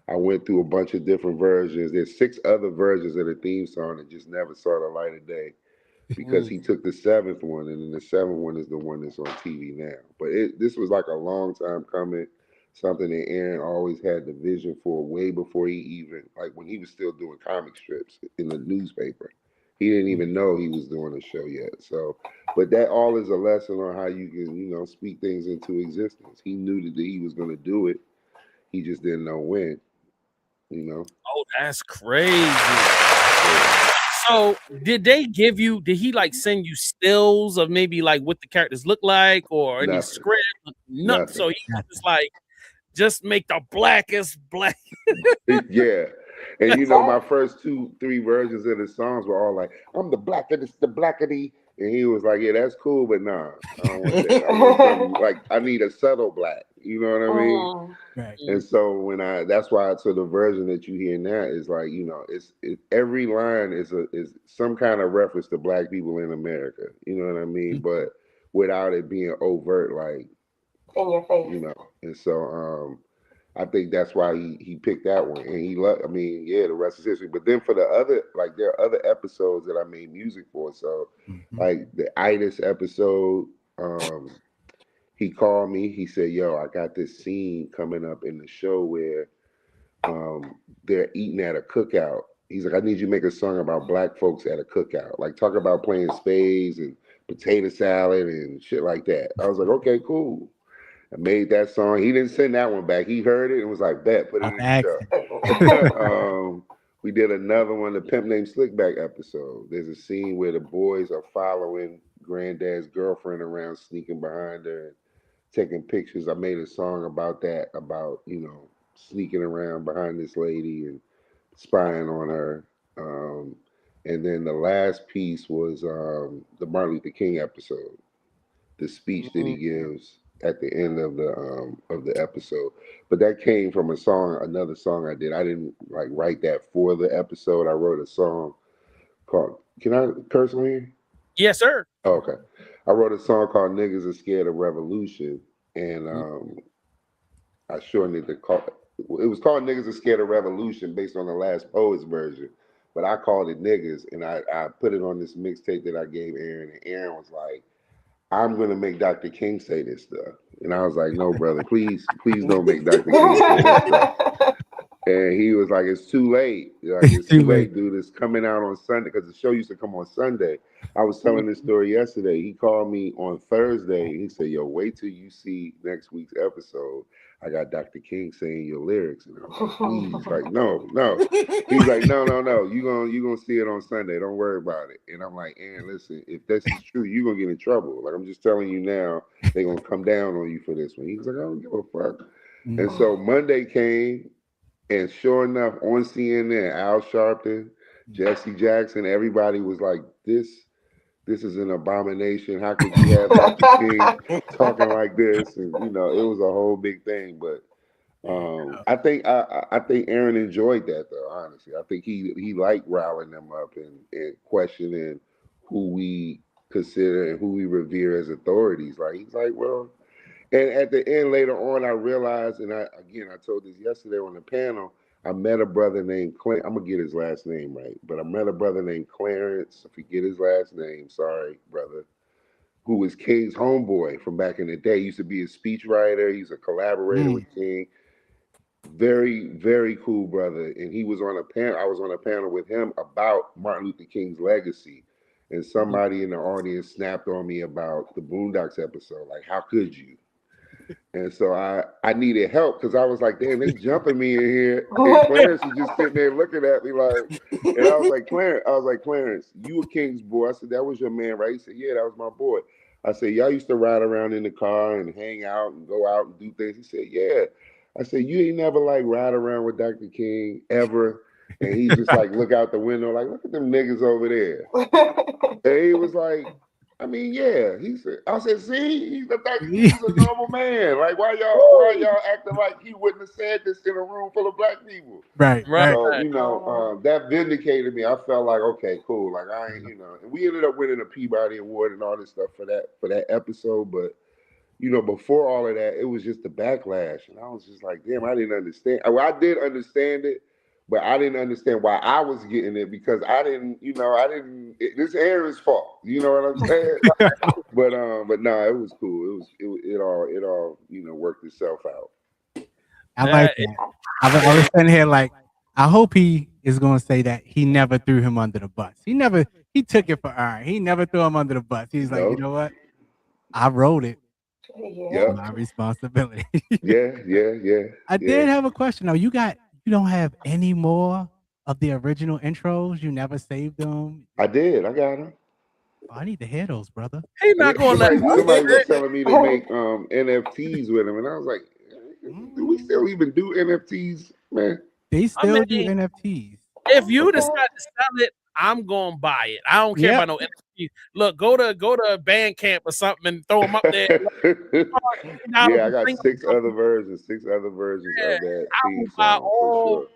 I went through a bunch of different versions. There's 6 other versions of the theme song that just never saw the light of day because he took the 7th one, and then the 7th one is the one that's on TV now. But this was like a long time coming, something that Aaron always had the vision for way before he even, like when he was still doing comic strips in the newspaper. He didn't even know he was doing a show yet. So, but that all is a lesson on how you can, speak things into existence. He knew that he was going to do it. He just didn't know when, Oh, that's crazy. So did he like send you stills of maybe like what the characters look like or any script? Nothing. So he was like, just make the blackest black. Yeah. And my first 2-3 versions of the songs were all like, "I'm the blackest, the blackity." And he was like, "Yeah, that's cool, but nah, I don't want that. I want something like, I need a subtle black." You know what I mean? Right. And so that's why the version that you hear now is like, every line is some kind of reference to black people in America. You know what I mean? But without it being overt, like in your face. And so I think that's why he picked that one, and the rest is history. But then for the other, like, there are other episodes that I made music for. So like the Itis episode, he called me. He said, "Yo, I got this scene coming up in the show where they're eating at a cookout." He's like, "I need you to make a song about black folks at a cookout. Like, talk about playing spades and potato salad and shit like that." I was like, "Okay, cool." I made that song. He didn't send that one back. He heard it and was like, "Bet, put it in the show." We did another one, the Pimp Named Slickback episode. There's a scene where the boys are following Granddad's girlfriend around, sneaking behind her and taking pictures. I made a song about that, about, sneaking around behind this lady and spying on her. And then the last piece was the Martin Luther King episode, the speech that he gives at the end of the episode. But that came from another song I did. I didn't like write that for the episode. I wrote a song called, can I curse on here? Yes, sir. Oh, okay. I wrote a song called "Niggas Are Scared of Revolution," and I shortened it to it was called "Niggas Are Scared of Revolution" based on the Last Poets version, but I called it "Niggas," and I put it on this mixtape that I gave Aaron, and Aaron was like, I'm gonna make Dr. King say this stuff. And I was like, no, brother, please don't make Dr. King say that stuff. And he was like, it's too late. Like, it's too late, dude. It's coming out on Sunday because the show used to come on Sunday. I was telling this story yesterday. He called me on Thursday. He said, yo, wait till you see next week's episode. I got Dr. King saying your lyrics. And I'm like, please, like, no. He's like, no. You gonna see it on Sunday. Don't worry about it. And I'm like, Aaron, listen, if this is true, you're gonna get in trouble. Like, I'm just telling you now, they're gonna come down on you for this one. He's like, I don't give a fuck. And so Monday came. And sure enough, on CNN, Al Sharpton, Jesse Jackson, everybody was like, this is an abomination. How could you have Dr. King talking like this? And, it was a whole big thing. But I think Aaron enjoyed that, though, honestly. I think he liked riling them up and questioning who we consider and who we revere as authorities. Like, he's like, well... And at the end, later on, I realized, and I told this yesterday on the panel, I met a brother named Clint. I'm going to get his last name right, but I met a brother named Clarence. I forget his last name. Sorry, brother. Who was King's homeboy from back in the day. He used to be a speechwriter. He's a collaborator with King. Very, very cool brother. And he was on a panel. I was on a panel with him about Martin Luther King's legacy. And somebody in the audience snapped on me about the Boondocks episode. Like, how could you? And so I needed help because I was like, damn, they jumping me in here. And Clarence was just sitting there looking at me like, and I was like, Clarence, you a King's boy. I said, that was your man, right? He said, yeah, that was my boy. I said, y'all used to ride around in the car and hang out and go out and do things. He said, yeah. I said, you ain't never like ride around with Dr. King ever. And he just like look out the window, like, look at them niggas over there. And he was like, I mean, yeah. I said, see, he's a normal man. Like, why y'all acting like he wouldn't have said this in a room full of black people? Right. So, that vindicated me. I felt like, okay, cool. Like, I ain't, and we ended up winning a Peabody Award and all this stuff for that episode. But, before all of that, it was just the backlash. And I was just like, damn, I didn't understand. Well, I did understand it. But I didn't understand why I was getting it because this Aaron's fault. You know what I'm saying? but no, it was cool. It all worked itself out. I like that. I was sitting here like, I hope he is going to say that he never threw him under the bus. He took it for Aaron. He never threw him under the bus. He's like, you know what? I wrote it. Yeah. My responsibility. Yeah. I did have a question though. You don't have any more of the original intros? You never saved them? I did. I got them. Oh, I need to hear those, brother. He's not going to let somebody was telling me to make NFTs with them, and I was like, do we still even do NFTs, man? They still do NFTs. If you decide to sell it, I'm going to buy it. I don't care about no NFTs. Look, go to Bandcamp or something and throw them up there. Yeah, I got six other versions of that theme song for sure.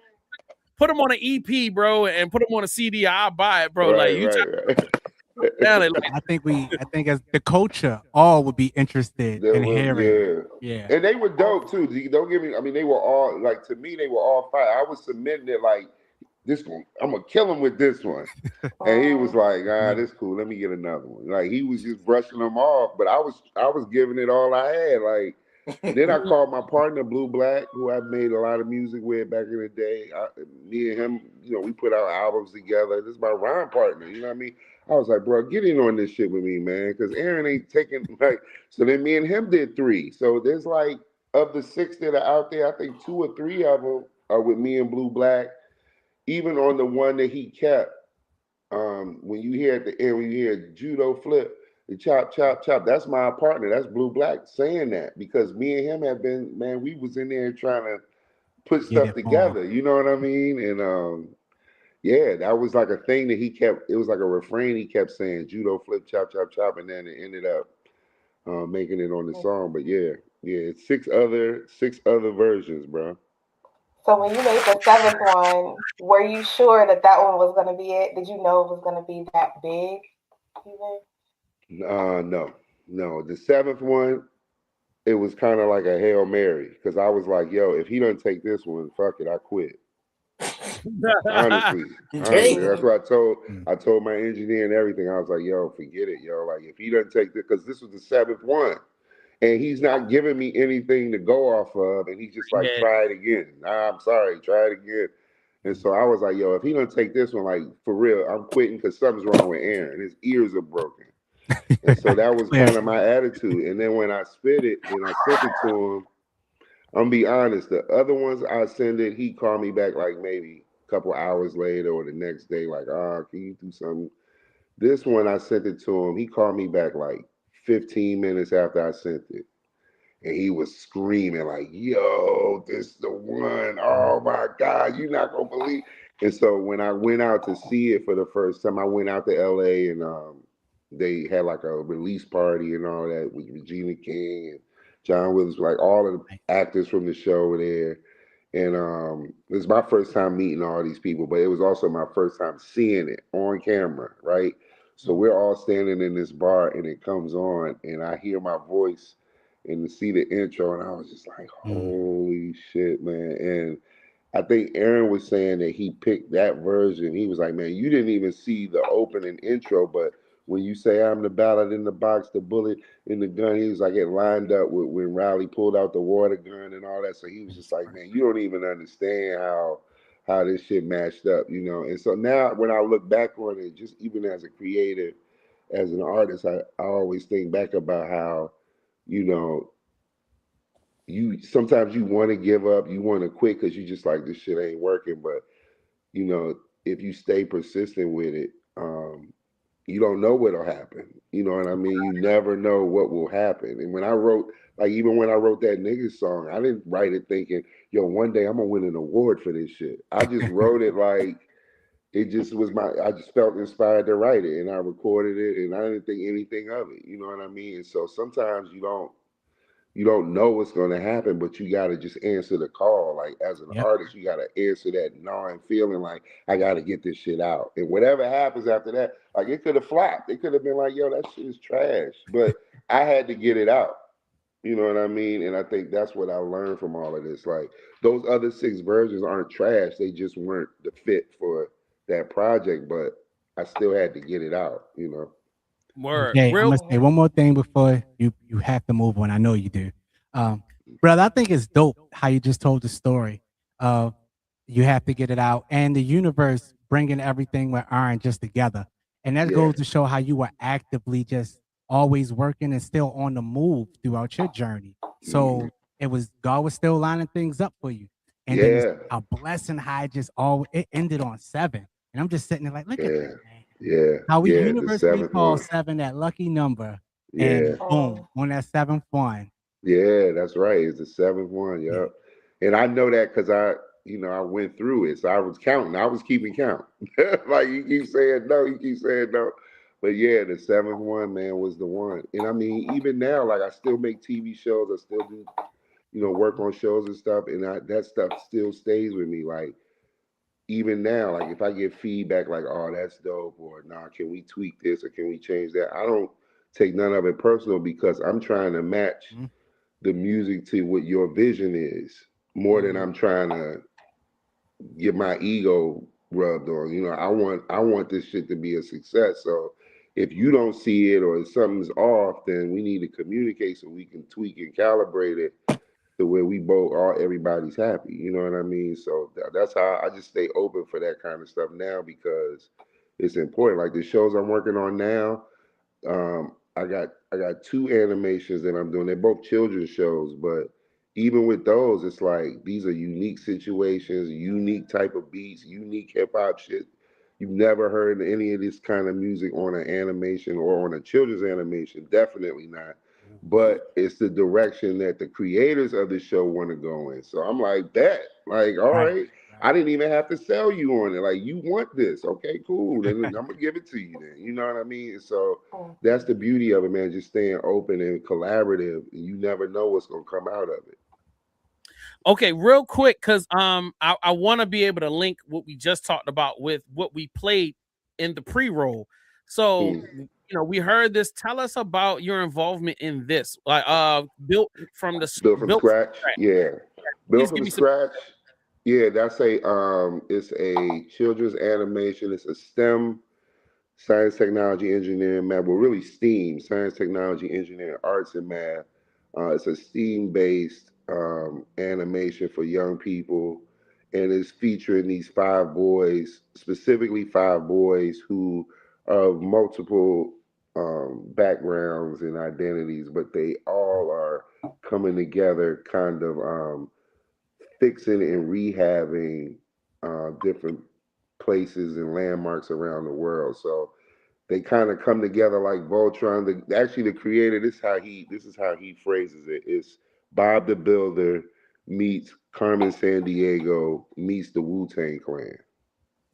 Put them on an EP, bro, and put them on a CD. I'll buy it, bro. Right. I think as the culture, all would be interested in hearing. Yeah. And they were dope too. Don't get me. I mean, they were all like, to me, they were all fire. I was submitting it like, this one, I'm gonna kill him with this one. And he was like, this cool. Let me get another one. Like, he was just brushing them off, but I was giving it all I had. Like, then I called my partner Blue Black, who I made a lot of music with back in the day. Me and him, we put out albums together. This is my rhyme partner. You know what I mean? I was like, bro, get in on this shit with me, man, because Aaron ain't taking So then me and him did 3. So there's like, of the 6 that are out there, I think 2 or 3 of them are with me and Blue Black. Even on the one that he kept, when you hear at the end, when you hear judo flip, the chop, chop, chop, that's my partner. That's Blue Black saying that, because me and him have been, man, we was in there trying to put stuff together. You know what I mean? And yeah, that was like a thing that he kept. It was like a refrain he kept saying, judo flip, chop, chop, chop, and then it ended up making it on the song. But yeah, it's 6 other versions, bro. So when you made the 7th one, were you sure that one was going to be it? Did you know it was going to be that big? No. The 7th one, it was kind of like a Hail Mary, because I was like, yo, if he doesn't take this one, fuck it, I quit. Honestly, Damn. that's what I told my engineer and everything. I was like, yo, forget it, yo. Like if he doesn't take this, because this was the seventh one, and he's not giving me anything to go off of, and he's just like, Yeah. try it again. Nah, I'm sorry, try it again. And so I was like, yo, if he doesn't take this one, like for real, I'm quitting because something's wrong with Aaron. His ears are broken. And so that was kind of my attitude. And then when I spit it and I sent it to him, I'm gonna be honest, the other ones I send it, he called me back like maybe a couple hours later or the next day, like, can you do something? This one I sent it to him, he called me back like 15 minutes after I sent it. And he was screaming like, yo, this is the one. Oh my God, you're not gonna believe. And so when I went out to see it for the first time, I went out to LA and they had like a release party and all that with Regina King and John Williams, like all of the actors from the show were there. And it was my first time meeting all these people, but it was also my first time seeing it on camera, right? So we're all standing in this bar and it comes on and I hear my voice and to see the intro, and I was just like, holy shit, man. And I think Aaron was saying that he picked that version. He was like, man, you didn't even see the opening intro, but when you say I'm the ballad in the box, the bullet in the gun, he was like, it lined up with when Riley pulled out the water gun and all that. So he was just like, man, you don't even understand how this shit matched up, you know? And so now when I look back on it, just even as a creative, as an artist, I always think back about how, you know, you sometimes you want to give up, you want to quit because you just like this shit ain't working. But you know, if you stay persistent with it, you don't know what'll happen. You know what I mean? You never know what will happen. And when I wrote, like even when I wrote that nigga song, I didn't write it thinking, yo, one day I'm gonna win an award for this shit. I just wrote it like it just was I just felt inspired to write it and I recorded it and I didn't think anything of it. You know what I mean? And so sometimes you don't know what's going to happen, but you got to just answer the call. Like as an artist, you got to answer that gnawing feeling like I got to get this shit out. And whatever happens after that, like it could have flopped. It could have been like, yo, that shit is trash. But I had to get it out. You know what I mean? And I think that's what I learned from all of this. Like those other 6 versions aren't trash. They just weren't the fit for that project, but I still had to get it out, you know. Word. Okay, I'm gonna say one more thing before you have to move on. I know you do, brother. I think it's dope how you just told the story of you have to get it out and the universe bringing everything with Iron just together, and that goes to show how you were actively just always working and still on the move throughout your journey. So it was God was still lining things up for you, and then it's a blessing how it ended on 7, and I'm just sitting there like, look at that. How we universally call 7 that lucky number, and boom, on that 7th one. Yeah, that's right. It's the 7th one. Yep. And I know that because I went through it. So I was counting. I was keeping count. Like you keep saying no, you keep saying no. But yeah, the 7th one, man, was the one. And I mean, even now, like I still make TV shows. I still do, work on shows and stuff. And that stuff still stays with me. Like, even now, like if I get feedback like, oh, that's dope, or nah, can we tweak this or can we change that? I don't take none of it personal because I'm trying to match the music to what your vision is more than I'm trying to get my ego rubbed on. I want this shit to be a success. So if you don't see it or if something's off, then we need to communicate so we can tweak and calibrate it to where we both are, everybody's happy. You know what I mean? So that's how I just stay open for that kind of stuff now because it's important. Like the shows I'm working on now, I got 2 animations that I'm doing. They're both children's shows, but even with those, it's like these are unique situations, unique type of beats, unique hip hop shit. You've never heard any of this kind of music on an animation or on a children's animation. Definitely not. But it's the direction that the creators of the show want to go in. So I'm like, bet. Like, all right. I didn't even have to sell you on it. Like, you want this. Okay, cool. Then I'm going to give it to you then. You know what I mean? So that's the beauty of it, man. Just staying open and collaborative. You never know what's going to come out of it. Okay, real quick, because I want to be able to link what we just talked about with what we played in the pre-roll. So, we heard this. Tell us about your involvement in this. Like, built from scratch. Yeah, built from scratch. Yeah, that's it's a children's animation. It's a STEM, science, technology, engineering, math. Well, really STEAM, science, technology, engineering, arts, and math. It's a STEAM-based animation for young people, and it's featuring these 5 boys, specifically 5 boys who are of multiple backgrounds and identities, but they all are coming together, kind of fixing and rehabbing different places and landmarks around the world. So they kind of come together like Voltron. Actually, the creator, this is how he phrases it. It's Bob the Builder meets Carmen Sandiego meets the Wu-Tang Clan.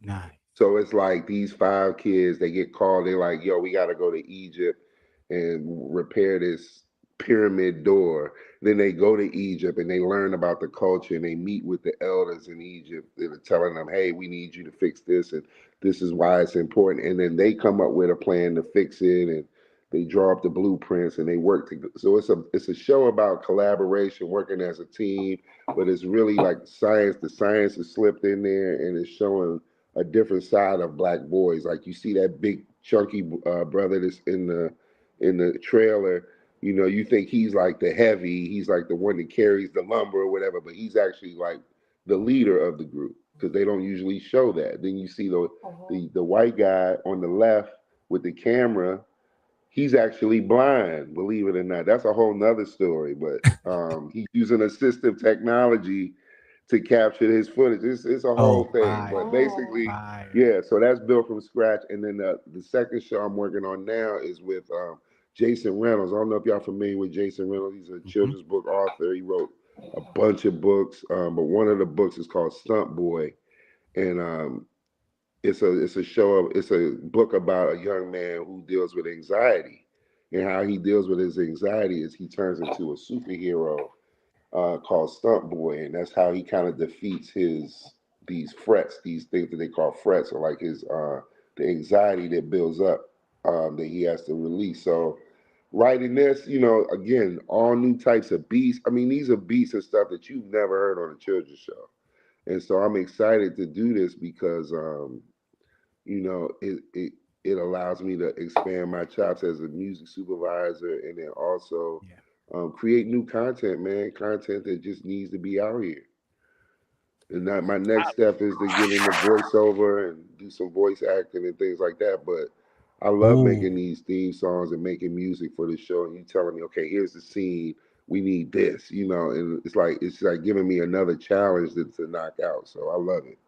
Nice. So it's like these 5 kids, they get called, they're like, yo, we got to go to Egypt and repair this pyramid door. Then they go to Egypt and they learn about the culture and they meet with the elders in Egypt that are telling them, hey, we need you to fix this and this is why it's important. And then they come up with a plan to fix it and they draw up the blueprints and they work together. So it's a show about collaboration, working as a team, but it's really like science. The science is slipped in there and it's showing a different side of Black boys. Like you see that big chunky brother that's in the trailer. You know, you think he's like the heavy, he's like the one that carries the lumber or whatever, but he's actually like the leader of the group because they don't usually show that. Then you see the white guy on the left with the camera. He's actually blind, believe it or not. That's a whole nother story, but he's using assistive technology to capture his footage. It's a whole thing, but basically, yeah. So that's built from scratch. And then the second show I'm working on now is with Jason Reynolds. I don't know if y'all familiar with Jason Reynolds. He's a children's book author. He wrote a bunch of books, but one of the books is called Stunt Boy, and it's a book about a young man who deals with anxiety, and how he deals with his anxiety is he turns into a superhero called Stunt Boy, and that's how he kind of defeats these frets, these things that they call frets, or like the anxiety that builds up that he has to release. So writing this, again, all new types of beats. I mean, these are beats and stuff that you've never heard on a children's show, and so I'm excited to do this because it allows me to expand my chops as a music supervisor, and then also create new content, man. Content that just needs to be out here. And my next step is to get into voiceover and do some voice acting and things like that. But I love making these theme songs and making music for the show. And you telling me, okay, here's the scene. We need this, and it's like giving me another challenge to knock out. So I love it.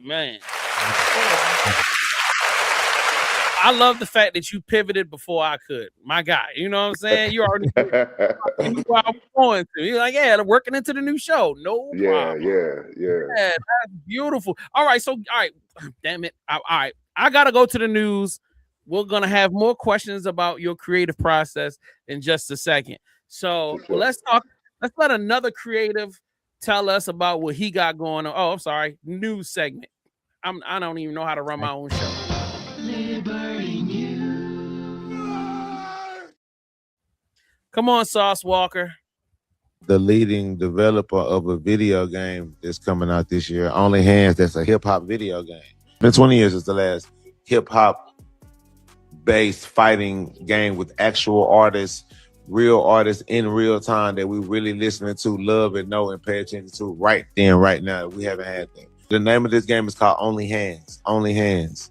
Man. I love the fact that you pivoted before I could. My guy, you know what I'm saying? You already knew where I was going to. You're like, yeah, they're working into the new show. No problem. Yeah. That's beautiful. All right, damn it. All right, I gotta go to the news. We're gonna have more questions about your creative process in just a second. So let's let another creative tell us about what he got going on. Oh, I'm sorry, news segment. I don't even know how to run my own show. Come on, Sauce Walker. The leading developer of a video game that's coming out this year, Only Hands, that's a hip-hop video game. Been 20 years since the last hip-hop based fighting game with actual artists, real artists in real time that we really listening to, love and know and pay attention to right then, right now. We haven't had that. The name of this game is called Only Hands. Only Hands.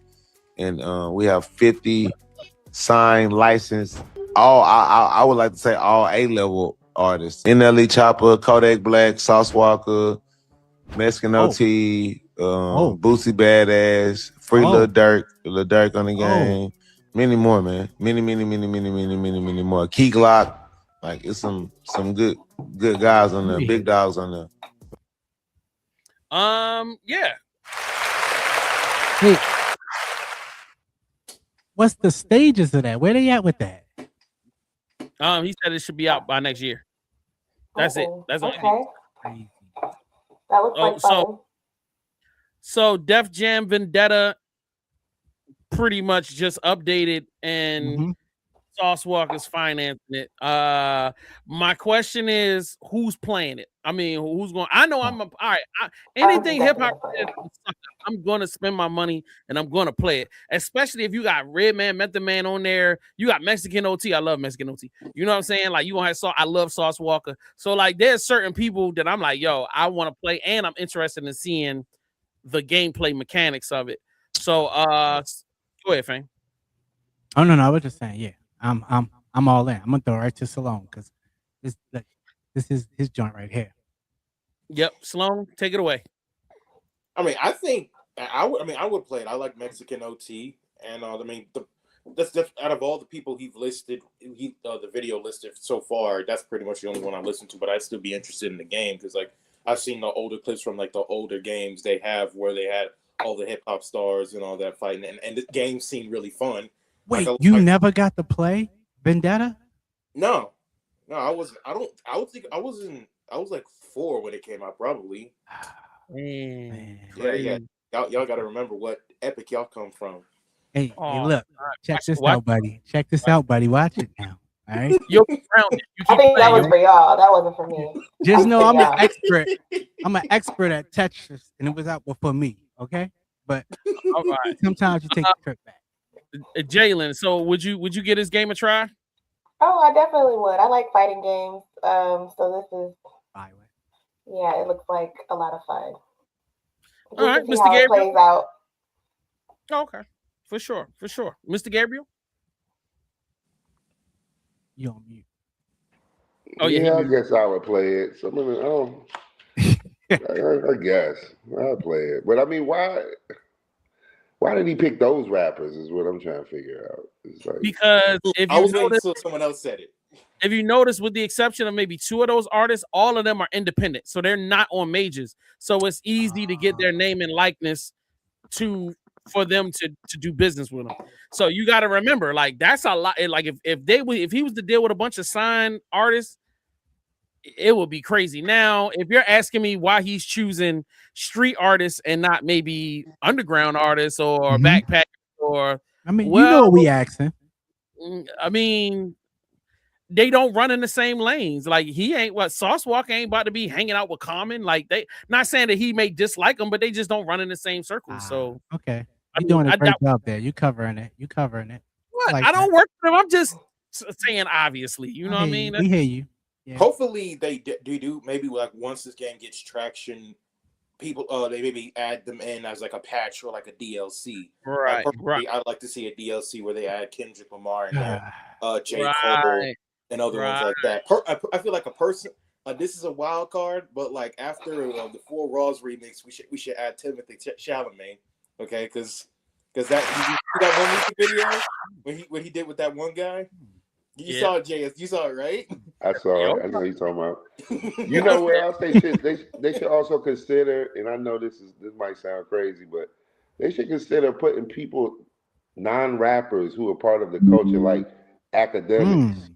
And we have 50 signed, licensed, I would like to say all A-level artists. NLE Chopper, Kodak Black, Sauce Walker, Mexican OT, Boosie Badass, Free Lil Durk on the game. Many more, man. Many more. Key Glock. Like, it's some good guys on there, big dogs on there. Yeah. Hey, what's the stages of that? Where they at with that? He said it should be out by next year. That's it. That's okay. That looks like fun. So Def Jam Vendetta pretty much just updated and Sauce Walker's financing it. My question is, who's playing it? I mean, who's going? I know all right. Anything hip hop, I'm going to spend my money and I'm going to play it. Especially if you got Redman, Method Man on there. You got Mexican OT. I love Mexican OT. You know what I'm saying? Like you gonna have I love Sauce Walker. So like, there's certain people that I'm like, yo, I want to play, and I'm interested in seeing the gameplay mechanics of it. So go ahead, Fang. Oh no, I was just saying, yeah. I'm all in. I'm gonna throw it right to Salone because this is his joint right here. Yep, Sloan, take it away. I mean, I think I would play it. I like Mexican OT, and that's out of all the people he's listed, the video listed so far, that's pretty much the only one I listened to. But I'd still be interested in the game because like I've seen the older clips from like the older games they have where they had all the hip hop stars and all that fighting, and the game seemed really fun. Wait, you never got to play Vendetta? No, I wasn't. I was like 4 when it came out, probably. Man. Yeah. Y'all got to remember what epic y'all come from. Hey, look, check this out, buddy. Check this out, buddy. Watch it now. All right. I think that was for y'all. That wasn't for me. Just know I'm an expert. I'm an expert at Tetris, and it was out for me. Okay, but all right. Sometimes you take the trick back. Jalen, so would you give this game a try? Oh, I definitely would. I like fighting games. So this is yeah, it looks like a lot of fun. All right, Mr. Gabriel. Plays out. Okay, for sure. Mr. Gabriel, you on mute? Oh yeah, I guess I would play it. So I guess I'll play it. But I mean, why did he pick those rappers? Is what I'm trying to figure out. It's like, because if you notice, someone else said it. If you notice, with the exception of maybe 2 of those artists, all of them are independent, so they're not on majors. So it's easy to get their name and likeness for them to do business with them. So you got to remember, like that's a lot. Like if he was to deal with a bunch of signed artists, it would be crazy. Now, if you're asking me why he's choosing street artists and not maybe underground artists or backpack or, I mean, you know what we asking. I mean, they don't run in the same lanes. Like Sauce Walker ain't about to be hanging out with Common. Like they, not saying that he may dislike them, but they just don't run in the same circles. So okay, you're doing a great job there. You covering it. What? I don't work for them. I'm just saying, obviously, you know what I mean? We hear you. Yeah. Hopefully they do maybe like once this game gets traction, people they maybe add them in as like a patch or like a DLC. Right. I'd like to see a DLC where they add Kendrick Lamar and J. Cole and other ones like that. I feel like a person this is a wild card, but like after the 4 Raws remix, we should add Timothy Chalamet, okay? Because that one video when he did with that one guy. You saw it, JS. You saw it, right? I saw it. I know you're talking about. You know what else they should also consider, and I know this might sound crazy, but they should consider putting people, non-rappers who are part of the culture, like academics.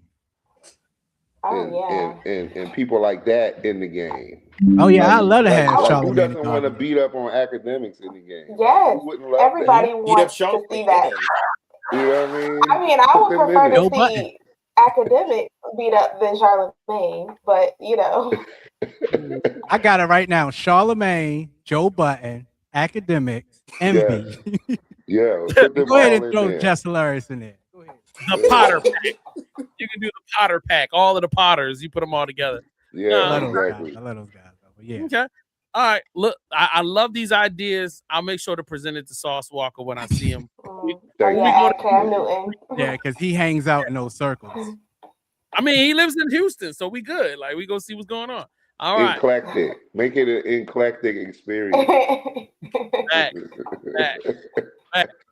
And people like that in the game. Oh yeah, I love to have Charlamagne. Who doesn't want to beat up on academics in the game? Yes, everybody wants to see that. You know what I mean? I would prefer to see academic beat up than Charlamagne, but you know. I got it right now. Charlamagne, Joe Budden, academics, MB. Yeah. Go ahead and throw Jess Hilarious in there. Go ahead. The Potter pack. You can do the Potter pack. All of the Potters. You put them all together. Yeah, exactly. I love those guys. Yeah. Okay. All right. Look, I love these ideas. I'll make sure to present it to Sauce Walker when I see him. Cam Newton. Yeah, because he hangs out in those circles. I mean, he lives in Houston, so we good. Like, we go see what's going on. All right. Eclectic. Make it an eclectic experience. Back.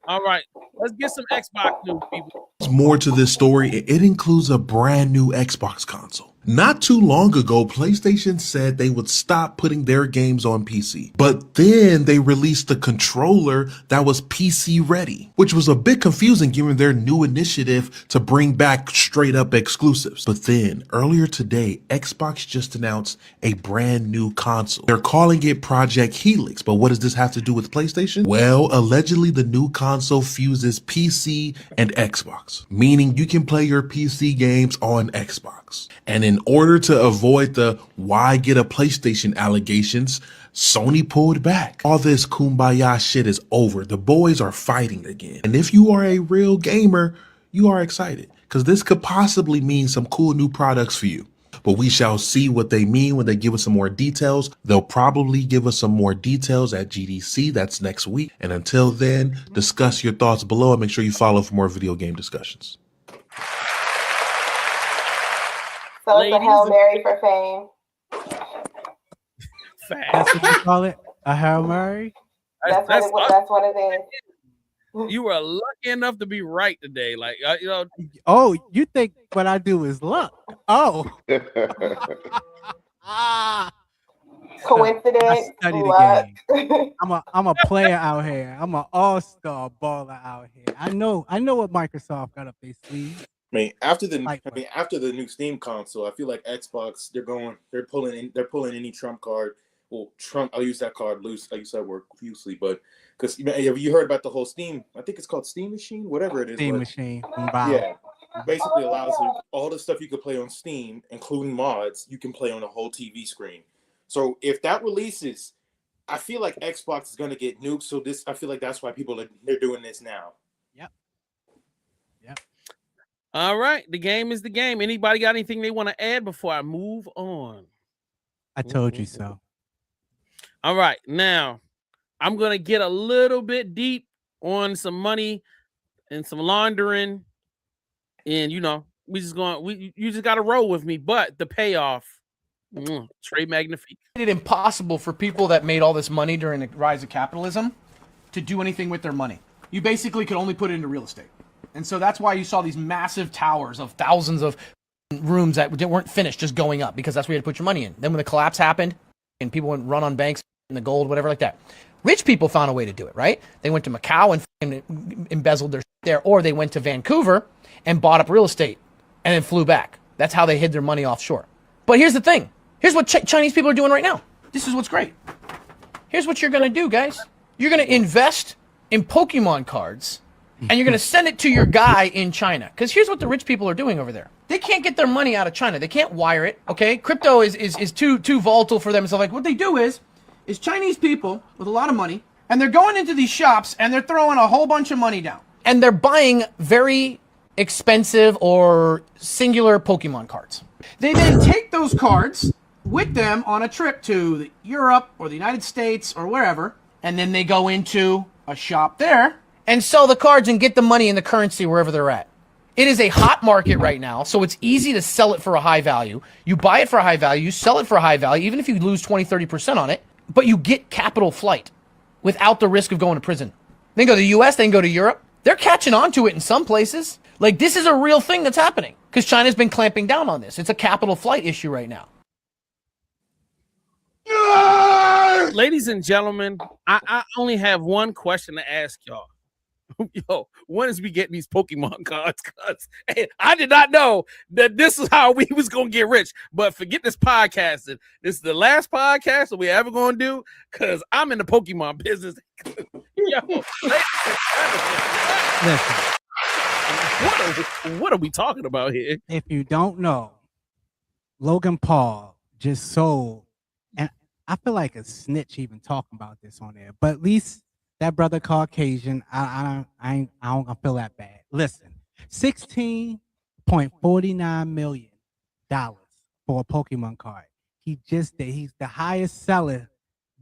All right. Let's get some Xbox news, people. There's more to this story. It includes a brand new Xbox console. Not too long ago, PlayStation said they would stop putting their games on PC, but then they released a controller that was PC ready, which was a bit confusing given their new initiative to bring back straight up exclusives. But then, earlier today, Xbox just announced a brand new console. They're calling it Project Helix, but what does this have to do with PlayStation? Well, allegedly the new console fuses PC and Xbox, meaning you can play your PC games on Xbox. And in order to avoid the why get a PlayStation allegations, Sony pulled back. All this kumbaya shit is over. The boys are fighting again. And if you are a real gamer, you are excited because this could possibly mean some cool new products for you. But we shall see what they mean when they give us some more details. They'll probably give us some more details at GDC. That's next week. And until then, discuss your thoughts below and make sure you follow for more video game discussions. So it's a Hail Mary for fame. That's what you call it? A Hail Mary? That's what it is. You were lucky enough to be right today. Like, you know. Oh, you think what I do is luck? Oh. Coincidence. I study the game. I'm a player out here. I'm an all-star baller out here. I know what Microsoft got up their sleeve. I mean, after the new Steam console, I feel like Xbox they're pulling any trump card. Well, Trump, I'll use that card loose. I use that word loosely, but because have you heard about the whole Steam? I think it's called Steam Machine, whatever it is. Steam Machine. Wow. Yeah, basically allows you all the stuff you could play on Steam, including mods, you can play on a whole TV screen. So if that releases, I feel like Xbox is going to get nuked. So I feel like that's why they're doing this now. Yep. All right, the game is the game. Anybody got anything they want to add before I move on? I told you so. All right, now I'm gonna get a little bit deep on some money and some laundering, and you just gotta roll with me. But the payoff, Trey Magnifique. Made it impossible for people that made all this money during the rise of capitalism to do anything with their money. You basically could only put it into real estate. And so that's why you saw these massive towers of thousands of rooms that weren't finished just going up, because that's where you had to put your money in. Then when the collapse happened and people went run on banks and the gold, whatever like that, rich people found a way to do it, right? They went to Macau and embezzled their there, or they went to Vancouver and bought up real estate and then flew back. That's how they hid their money offshore. But here's the thing. Here's what Chinese people are doing right now. This is what's great. Here's what you're going to do, guys. You're going to invest in Pokemon cards, and you're going to send it to your guy in China. Because here's what the rich people are doing over there. They can't get their money out of China. They can't wire it, okay? Crypto is too volatile for them. So like what they do is Chinese people with a lot of money, and they're going into these shops, and they're throwing a whole bunch of money down. And they're buying very expensive or singular Pokemon cards. They then take those cards with them on a trip to Europe or the United States or wherever, and then they go into a shop there and sell the cards and get the money in the currency wherever they're at. It is a hot market right now, so it's easy to sell it for a high value. You buy it for a high value, you sell it for a high value, even if you lose 20, 30% on it, but you get capital flight without the risk of going to prison. They can go to the US, they can go to Europe. They're catching on to it in some places. Like, this is a real thing that's happening because China's been clamping down on this. It's a capital flight issue right now. Ladies and gentlemen, I only have one question to ask y'all. Yo, when is we getting these Pokemon cards? Cause I did not know that this is how we was gonna get rich. But forget this podcasting. This is the last podcast that we ever gonna do because I'm in the Pokemon business. Yo, what are we talking about here? If you don't know, Logan Paul just sold, and I feel like a snitch even talking about this on there, but at least that brother Caucasian, I don't feel that bad. Listen, $16.49 million for a Pokemon card. He just did. He's the highest seller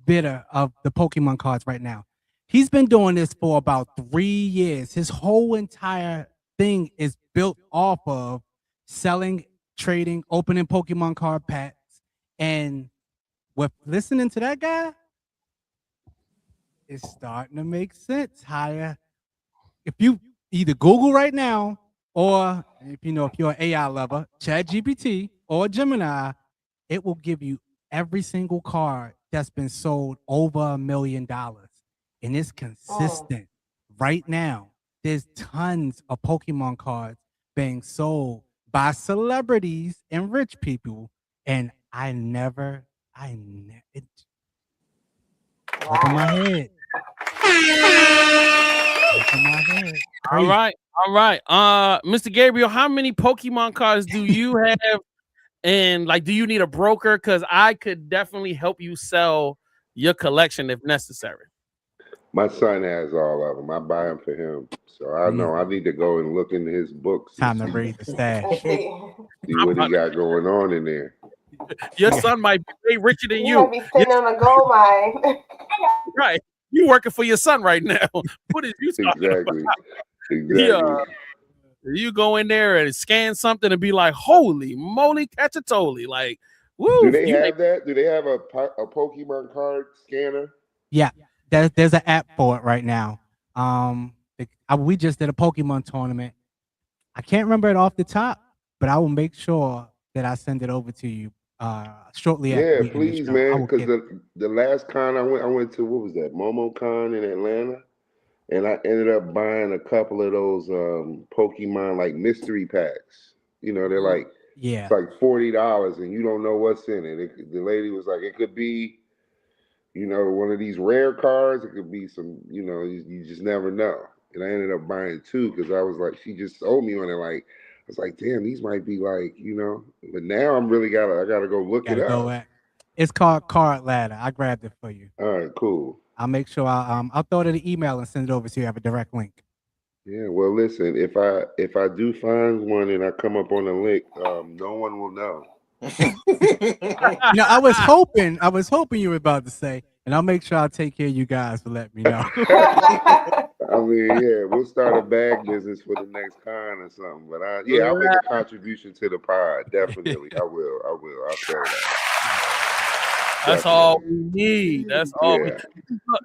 bidder of the Pokemon cards right now. He's been doing this for about 3 years. His whole entire thing is built off of selling, trading, opening Pokemon card packs. And with listening to that guy, it's starting to make sense. Higher. If you either Google right now, or if you're an AI lover, ChatGPT, or Gemini, it will give you every single card that's been sold over $1 million. And it's consistent. Right now, there's tons of Pokemon cards being sold by celebrities and rich people. And it over my head. Over my head. All right. Mr. Gabriel, how many Pokemon cards do you have? And like, do you need a broker? Because I could definitely help you sell your collection if necessary. My son has all of them. I buy them for him. So I know I need to go and look into his books. Time to read the stash. See what he got going on in there. Your son might be way richer than You might be sitting on a gold mine. Right. You working for your son right now. What is you talking Exactly. about? Exactly. You go in there and scan something and be like, holy moly, cacciatoli. Like, woo. Do they have that? Do they have a Pokemon card scanner? Yeah, there's an app for it right now. We just did a Pokemon tournament. I can't remember it off the top, but I will make sure that I send it over to you shortly after. Yeah, please, man. Because the last con I went to, what was that? MomoCon in Atlanta, and I ended up buying a couple of those Pokemon like mystery packs. You know, they're like it's like $40, and you don't know what's in it. The lady was like, it could be, you know, one of these rare cards. It could be some, you know, you just never know. And I ended up buying two because I was like, she just sold me on it. Like, I was like, damn, these might be like, you know. But now I gotta go look it up. It's called Card Ladder. I grabbed it for you. All right, cool. I'll make sure I'll throw it in the email and send it over so you have a direct link. Yeah, well, listen, if I do find one and I come up on the link, no one will know. No, I was hoping you were about to say, and I'll make sure I'll take care of you guys for letting me know. I mean, yeah, we'll start a bag business for the next con or something. But I'll make a contribution to the pod. Definitely, I will. I'll say that. That's all we need. That's all we need.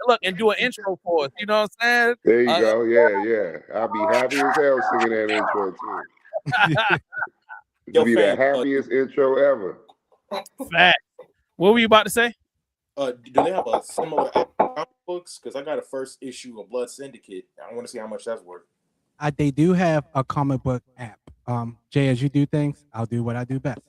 Look, and do an intro for us. You know what I'm saying? There you go. Yeah. I'll be happy as hell singing that intro too. It'll be the happiest intro ever. Fact. What were you about to say? Do they have a similar comic books? Because I got a first issue of Blood Syndicate. I want to see how much that's worth. They do have a comic book app. Jay, as you do things, I'll do what I do best.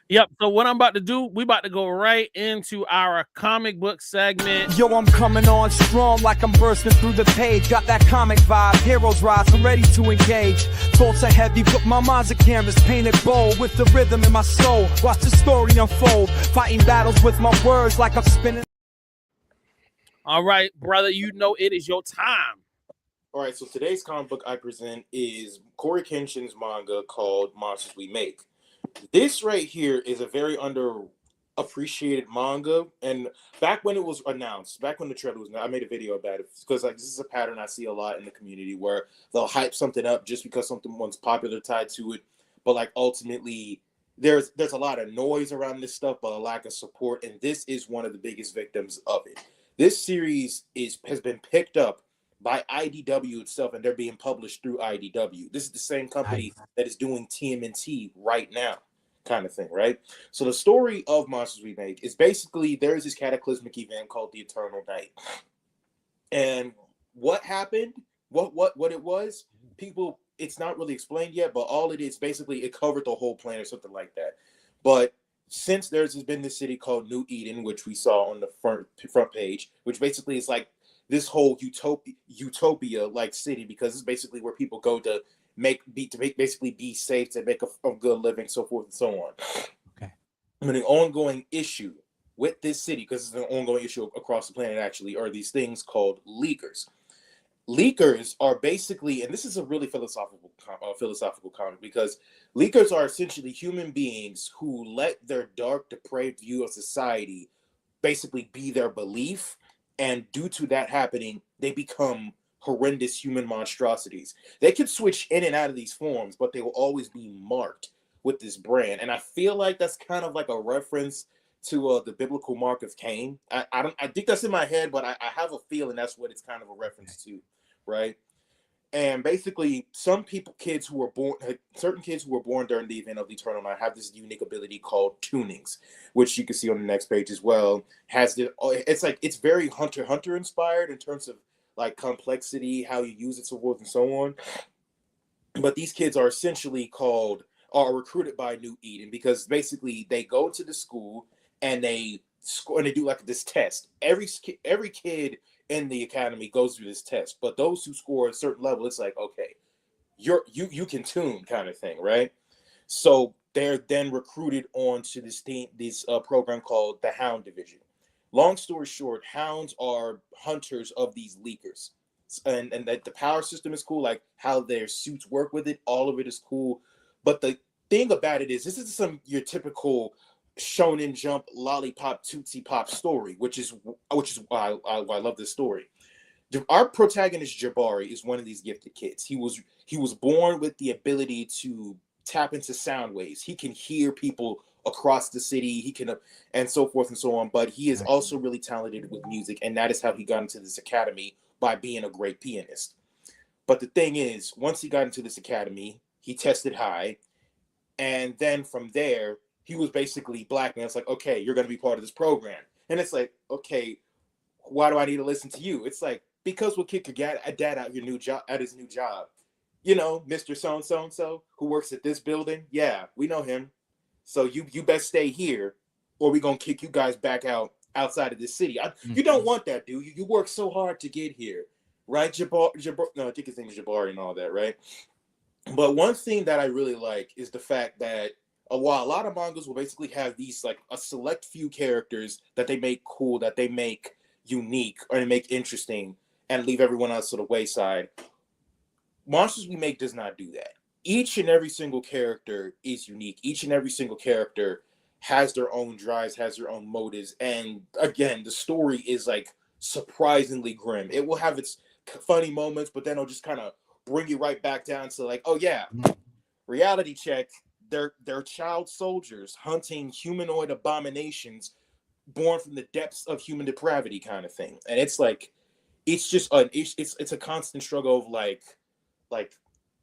Yep. So what I'm about to do, we about to go right into our comic book segment. Yo, I'm coming on strong like I'm bursting through the page. Got that comic vibe, heroes rise, I'm ready to engage. Thoughts are heavy, but my mind's a canvas painted bold with the rhythm in my soul. Watch the story unfold, fighting battles with my words like I'm spinning. All right, brother, you know it is your time. All right, so today's comic book I present is Corey Kenshin's manga called Monsters We Make. This right here is a very underappreciated manga, and back when it was announced, back when the trailer was announced, I made a video about it because like this is a pattern I see a lot in the community where they'll hype something up just because someone's popular tied to it, but like ultimately there's a lot of noise around this stuff, but a lack of support, and this is one of the biggest victims of it. This series has been picked up by IDW itself, and they're being published through IDW. This is the same company that is doing TMNT right now, kind of thing, right? So the story of Monsters We Make is basically there's this cataclysmic event called the Eternal Night. And what happened, what it was, people, it's not really explained yet, but all it is, basically it covered the whole planet or something like that. But since there's been this city called New Eden, which we saw on the front page, which basically is like this whole utopia like city, because it's basically where people go to basically be safe, to make a good living, so forth and so on. Okay. But an ongoing issue with this city, because it's an ongoing issue across the planet actually, are these things called leakers. Leakers are basically, and this is a really philosophical comment, because leakers are essentially human beings who let their dark, depraved view of society basically be their belief. And due to that happening, they become horrendous human monstrosities. They can switch in and out of these forms, but they will always be marked with this brand. And I feel like that's kind of like a reference to the biblical mark of Cain. I think that's in my head, but I have a feeling that's what it's kind of a reference to, right? And basically, certain kids who were born during the event of the Eternal Night have this unique ability called tunings, which you can see on the next page as well. It's very Hunter inspired in terms of like complexity, how you use it, so forth and so on. But these kids are essentially recruited by New Eden because basically they go to the school and they do like this test. Every kid in the academy goes through this test, but those who score a certain level, it's like, okay, you can tune kind of thing, right? So they're then recruited onto this program called the Hound Division. Long story short, hounds are hunters of these leakers, and that the power system is cool, like how their suits work with it, all of it is cool. But the thing about it is, this isn't your typical Shonen Jump lollipop tootsie pop story, which is why I love this story. Our protagonist Jabari is one of these gifted kids. He was born with the ability to tap into sound waves. He can hear people across the city. He can and so forth and so on. But he is also really talented with music, and that is how he got into this academy, by being a great pianist. But the thing is, once he got into this academy, he tested high, and then from there, he was basically blackmailed. It's like, okay, you're going to be part of this program. And it's like, okay, why do I need to listen to you? It's like, because we'll kick your dad out his new job. You know, Mr. So-and-so, who works at this building. Yeah, we know him. So you best stay here, or we're going to kick you guys back outside of this city. You don't want that, dude. You work so hard to get here, right? No, I think his name is Jabari and all that, right? But one thing that I really like is the fact that while a lot of mangas will basically have these like a select few characters that they make cool, that they make unique, or they make interesting, and leave everyone else to the wayside, Monsters We Make does not do that. Each and every single character is unique. Each and every single character has their own drives, has their own motives, and again, the story is like surprisingly grim. It will have its funny moments, but then it'll just kind of bring you right back down to like, oh yeah, reality check. They're child soldiers hunting humanoid abominations born from the depths of human depravity, kind of thing. And it's like, it's just it's a constant struggle of like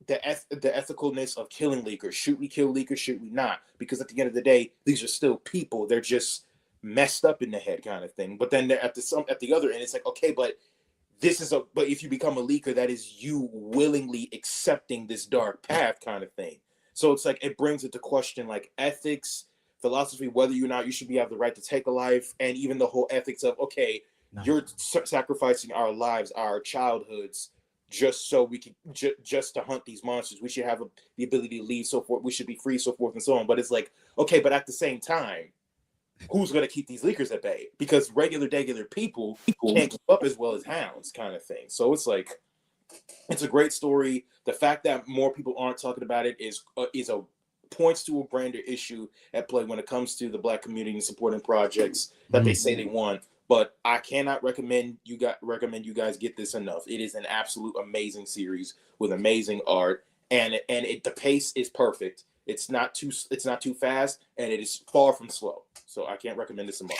the ethicalness of killing leakers. Should we kill leakers? Should we not? Because at the end of the day, these are still people. They're just messed up in the head, kind of thing. But then at the other end, it's like, okay, but if you become a leaker, that is you willingly accepting this dark path, kind of thing. So it's like, it brings it to question like ethics, philosophy, whether or not you should have the right to take a life, and even the whole ethics of, okay, you're sacrificing our lives, our childhoods, just so we can just to hunt these monsters. We should have the ability to leave, so forth. We should be free, so forth and so on. But it's like, okay, but at the same time, who's going to keep these leakers at bay? Because regular people can't keep up as well as hounds, kind of thing. So it's like, it's a great story. The fact that more people aren't talking about it points to a grander issue at play when it comes to the Black community and supporting projects that they say they want. But I cannot recommend you guys get this enough. It is an absolute amazing series with amazing art, and the pace is perfect. It's not too fast, and it is far from slow. So I can't recommend this enough.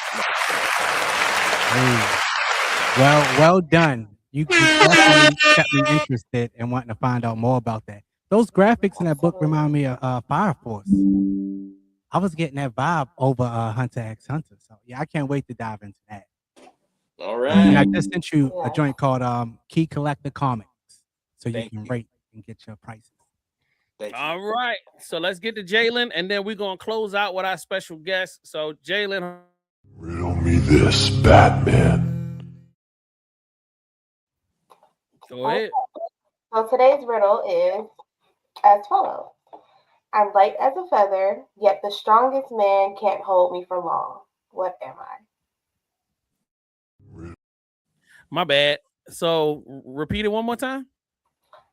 Well done. You definitely kept me interested and wanting to find out more about that. Those graphics in that book remind me of Fire Force. I was getting that vibe over Hunter x Hunter. So yeah, I can't wait to dive into that. All right. And I just sent you a joint called Key Collector Comics, so you can rate and get your prices. All right, so let's get to Jalen, and then we're gonna close out with our special guest. So Jalen, riddle me this, Batman. Go ahead. So today's riddle is as follows. I'm light as a feather, yet the strongest man can't hold me for long. What am I? My bad. So repeat it one more time.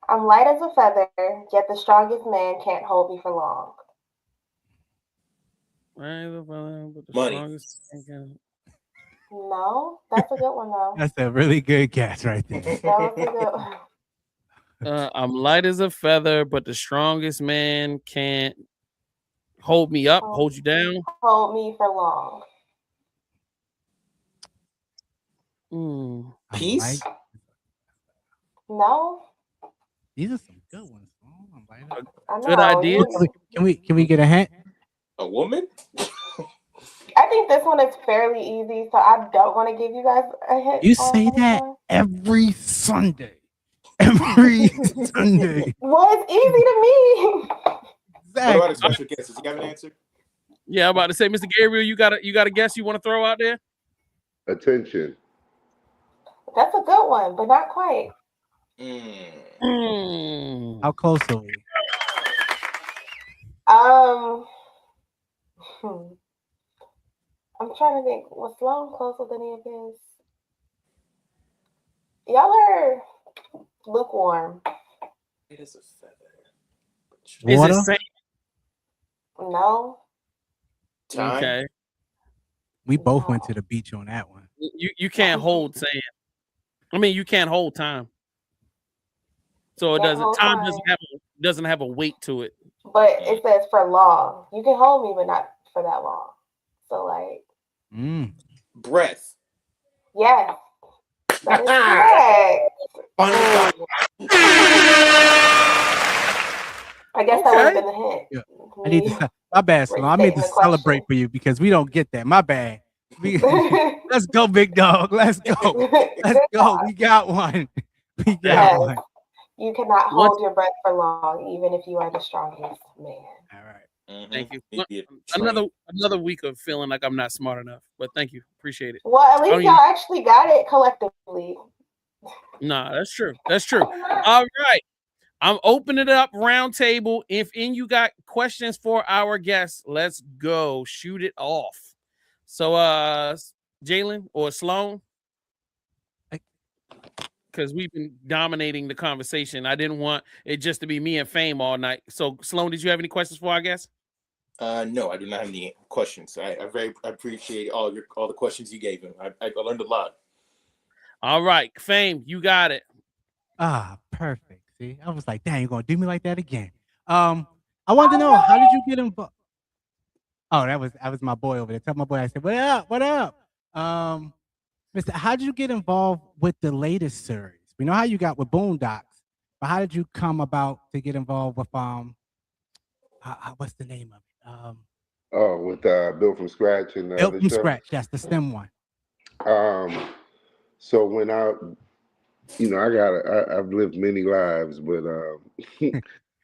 I'm light as a feather, yet the strongest man can't hold me for long. Money. No, that's a good one though. That's a really good catch right there. That was a good one. I'm light as a feather, but the strongest man can't hold me up, hold you down. Hold me for long. Peace? No. These are some good ones. Oh, I'm like, I Good know. idea. Can we get a hint? A woman? I think this one is fairly easy, so I don't want to give you guys a hint. You on say this that one. every Sunday. Every Sunday. Well, it's easy to me. What about a special guest? Does he have an answer? Yeah, I'm about to say, Mr. Gabriel, you got a guess you want to throw out there? Attention. That's a good one, but not quite. How close are we? I'm trying to think. Was Sloan closer than any of his? Y'all are lukewarm. It is a feather. Is it sand? No. Time? Okay. We both went to the beach on that one. You can't hold sand. I mean, you can't hold time. So it Can't doesn't. hold Time time. doesn't have a weight to it. But it says for long. You can hold me, but not for that long. So like. Breath. Yes. That is correct. I guess that would have been the hint. Yeah. I need to. My bad, Sloan. I meant to celebrate for you because we don't get that. My bad. Let's go, big dog. Let's go. Let's go. We got one. We got one. You cannot hold your breath for long, even if you are the strongest man. All right. Thank you. Another week of feeling like I'm not smart enough, but thank you. Appreciate it. Well, at least y'all actually got it collectively. Nah, that's true. That's true. All right. I'm opening it up round table. If you got questions for our guests, let's go. Shoot it off. So Jalen or Sloan? Because we've been dominating the conversation. I didn't want it just to be me and Fame all night. So Sloan, did you have any questions for our guests? No, I do not have any questions. I appreciate all the questions you gave him. I learned a lot. All right, Fame, you got it. Perfect. See, I was like, dang, you're gonna do me like that again. I wanted to know, how did you get involved? Oh, that was my boy over there. Tell my boy, I said, what up? What up? Mister, how did you get involved with the latest series? We know how you got with Boondocks, but how did you come about to get involved with what's the name of it? With Built from Scratch and Built the from show? Scratch. That's the STEM one. So when I've lived many lives, but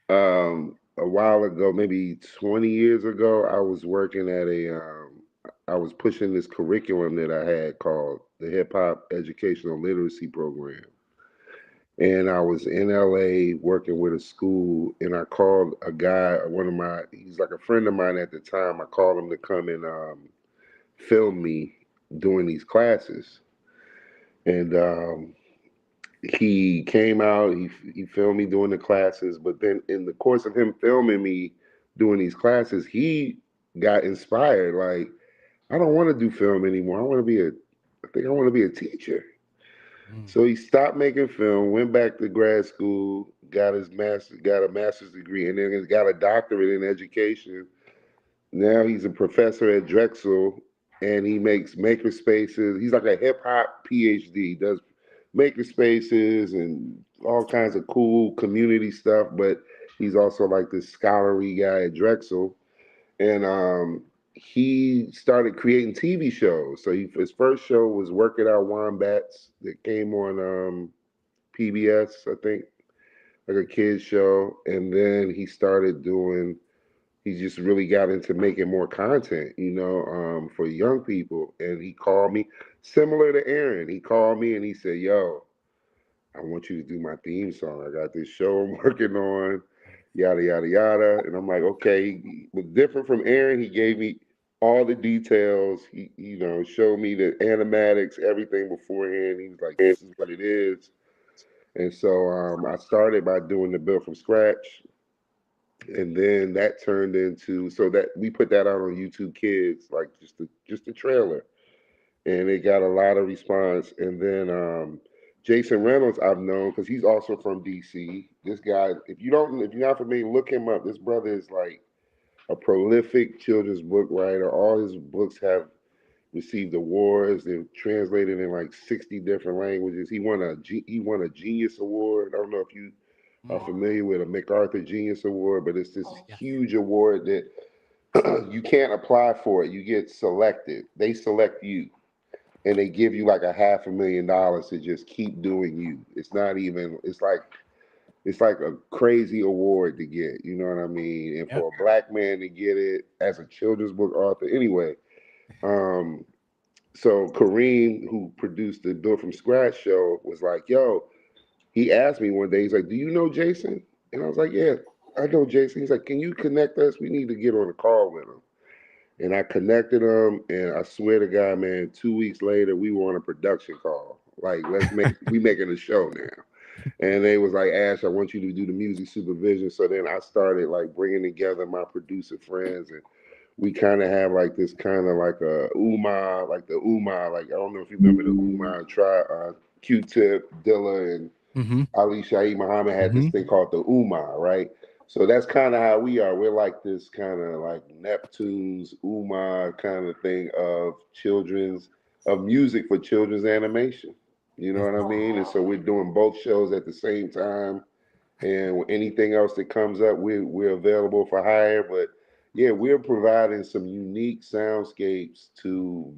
a while ago, maybe 20 years ago, I was working at I was pushing this curriculum that I had called the Hip Hop Educational Literacy Program. And I was in LA working with a school, and I called a guy, he's like a friend of mine at the time. I called him to come and film me doing these classes. And he came out, he filmed me doing the classes, but then in the course of him filming me doing these classes, he got inspired. Like, I don't want to do film anymore. I think I want to be a teacher. So he stopped making film, went back to grad school, got a master's degree, and then got a doctorate in education. Now he's a professor at Drexel, and he makes maker spaces. He's like a hip hop PhD, does maker spaces and all kinds of cool community stuff, but he's also like this scholarly guy at Drexel. And he started creating TV shows. So his first show was Work It Out Wombats that came on PBS, I think, like a kids show. And then he just really got into making more content, for young people. And he called me, similar to Aaron. He called me and he said, yo, I want you to do my theme song. I got this show I'm working on, yada, yada, yada. And I'm like, okay. He was different from Aaron. He gave me all the details. He showed me the animatics, everything beforehand. He was like, this is what it is. And so I started by doing the Built from Scratch. And then that turned into, so that we put that out on YouTube Kids, like just a trailer. And it got a lot of response. And then Jason Reynolds, I've known because he's also from DC. This guy, if you're not familiar, look him up. This brother is like a prolific children's book writer. All his books have received awards. They're translated in like 60 different languages. He won a Genius Award. I don't know if you are familiar with a MacArthur Genius Award, but it's this huge award that you can't apply for it. You get selected. They select you, and they give you like $500,000 to just keep doing you. It's not even. It's like a crazy award to get. You know what I mean? And for a black man to get it as a children's book author, anyway. So Kareem, who produced the Built from Scratch show, was like, "Yo." He asked me one day. He's like, "Do you know Jason?" And I was like, "Yeah, I know Jason." He's like, "Can you connect us? We need to get on a call with him." And I connected him, and I swear to God, man, 2 weeks later, we were on a production call. Like, we making a show now. And they was like, "Ash, I want you to do the music supervision." So then I started like bringing together my producer friends, and we kind of have like this kind of like a Umar, like the Umar, like I don't know if you remember the Umar, Q-Tip, Dilla, and Ali Shaheed Muhammad had this thing called the Umar, right? So that's kind of how we are. We're like this kind of like Neptune's Umar kind of thing of music for children's animation. You know what I mean? And so we're doing both shows at the same time. And anything else that comes up, we're available for hire. But yeah, we're providing some unique soundscapes to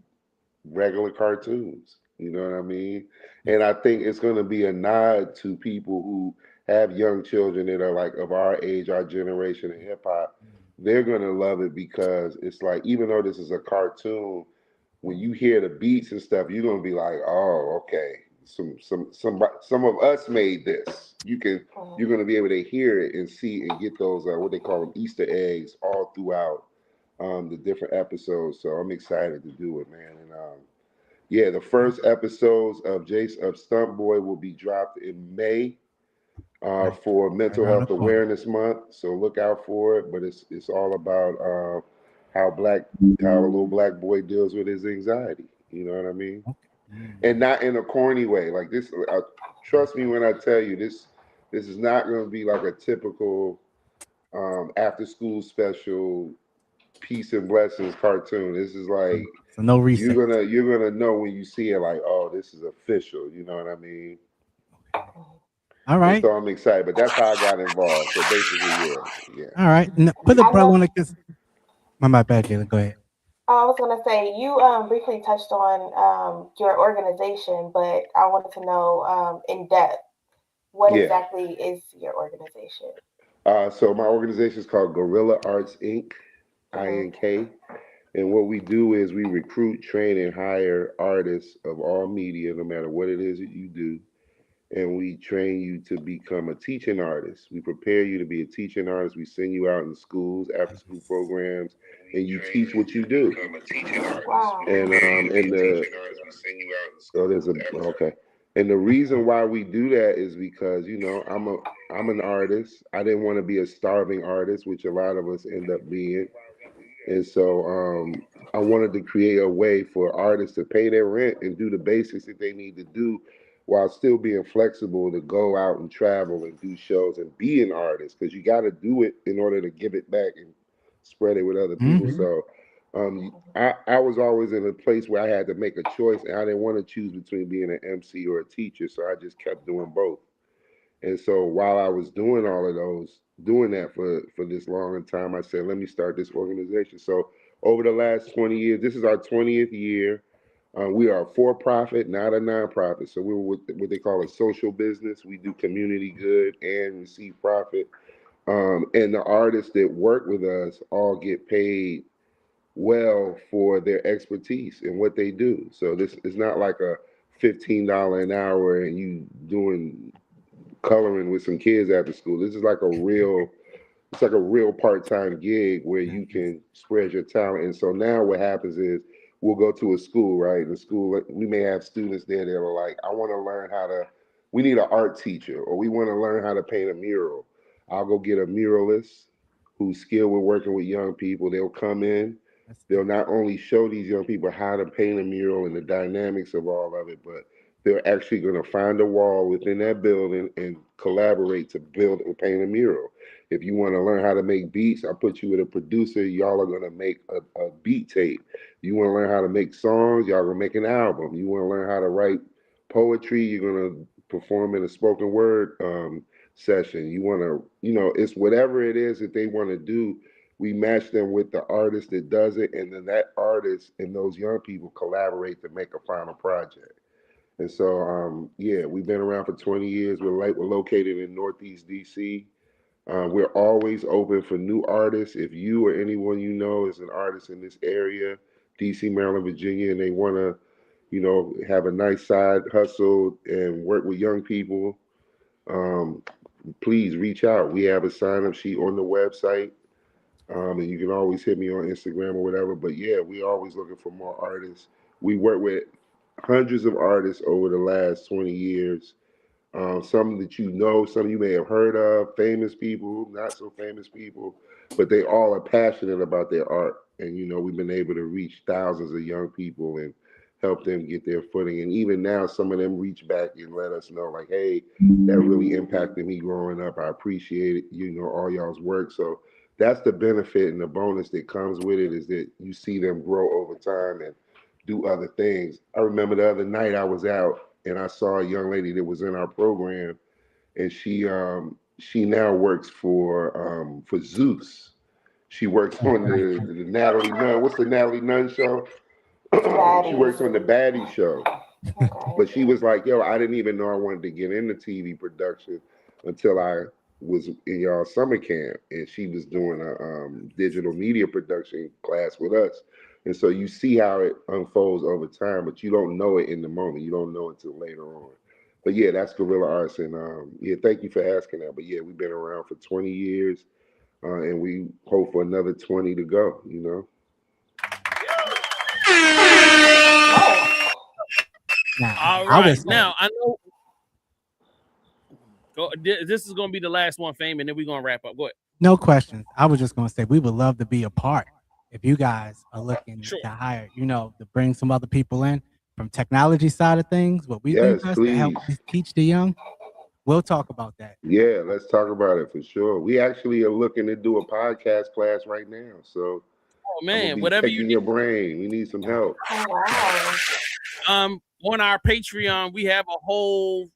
regular cartoons. You know what I mean? And I think it's going to be a nod to people who have young children that are like of our age, our generation in hip hop. They're going to love it because it's like, even though this is a cartoon, when you hear the beats and stuff, you're going to be like, "Oh, okay. Some of us made this." You're going to be able to hear it and see and get those what they call them Easter eggs all throughout the different episodes. So I'm excited to do it, man. And yeah, the first episodes of Stunt Boy will be dropped in May for Mental Health Awareness Month. So look out for it. But it's all about how a little black boy deals with his anxiety. You know what I mean? And not in a corny way. Like this, trust me when I tell you this is not going to be like a typical after school special peace and blessings cartoon. This is like so no reset. You're gonna know when you see it, like, oh, this is official. You know what I mean? All right. And so I'm excited, but that's how I got involved. So basically, yeah. All right. Now, put the brother on the. My bad, Jalen. Go ahead. I was going to say, you briefly touched on your organization, but I wanted to know in depth, what exactly is your organization? So my organization is called Gorilla Arts Inc., INK. And what we do is we recruit, train, and hire artists of all media, no matter what it is that you do. And we train you to become a teaching artist. We prepare you to be a teaching artist. We send you out in schools, after school programs, and you teach what you do. Wow. And And the reason why we do that is because, you know, I'm an artist. I didn't want to be a starving artist, which a lot of us end up being. And so I wanted to create a way for artists to pay their rent and do the basics that they need to do while still being flexible to go out and travel and do shows and be an artist, because you got to do it in order to give it back and spread it with other people. So I was always in a place where I had to make a choice, and I didn't want to choose between being an MC or a teacher, so I just kept doing both. And so while I was doing all of those, doing that for this long time, I said, let me start this organization. So over the last 20 years, this is our 20th year. We are a for-profit, not a nonprofit. So we're what they call a social business. We do community good and receive profit. And the artists that work with us all get paid well for their expertise in what they do. So this is not like a $15 an hour and you doing coloring with some kids after school. This is like it's like a real part-time gig where you can spread your talent. And so now what happens is we'll go to a school, right? In the school, we may have students there that are like, I want to learn we need an art teacher, or we want to learn how to paint a mural. I'll go get a muralist who's skilled with working with young people. They'll come in. They'll not only show these young people how to paint a mural and the dynamics of all of it, but they're actually going to find a wall within that building and collaborate to build and paint a mural. If you want to learn how to make beats, I'll put you with a producer. Y'all are going to make a beat tape. You want to learn how to make songs, y'all going to make an album. You want to learn how to write poetry, you're going to perform in a spoken word session. You want to, it's whatever it is that they want to do. We match them with the artist that does it, and then that artist and those young people collaborate to make a final project. And so, yeah, we've been around for 20 years. We're located in Northeast DC. We're always open for new artists. If you or anyone you know is an artist in this area, DC, Maryland, Virginia, and they want to, have a nice side hustle and work with young people, please reach out. We have a sign-up sheet on the website, and you can always hit me on Instagram or whatever. But yeah, we're always looking for more artists. We work with hundreds of artists over the last 20 years. Some that some you may have heard of, famous people, not so famous people, but they all are passionate about their art. And, we've been able to reach thousands of young people and help them get their footing. And even now, some of them reach back and let us know, like, hey, that really impacted me growing up. I appreciate it, all y'all's work. So that's the benefit and the bonus that comes with it, is that you see them grow over time and do other things. I remember the other night I was out and I saw a young lady that was in our program, and she now works for Zeus. She works on the Natalie Nunn. What's the Natalie Nunn show? She works on the Baddie show. But she was like, yo, I didn't even know I wanted to get into TV production until I was in y'all summer camp, and she was doing a digital media production class with us. And so you see how it unfolds over time, but you don't know it in the moment. You don't know it until later on. But yeah, that's Guerrilla Arts. And yeah, thank you for asking that. But yeah, we've been around for 20 years, and we hope for another 20 to go, All right. Now, I know. This is going to be the last one, Fame, and then we're going to wrap up. Go ahead. No questions. I was just going to say we would love to be a part. If you guys are looking to hire, to bring some other people in from technology side of things, what we think best to help teach the young, we'll talk about that. Yeah, let's talk about it for sure. We actually are looking to do a podcast class right now. So, oh man, whatever you need. Your brain, we need some help. Oh, wow. On our Patreon, we have a whole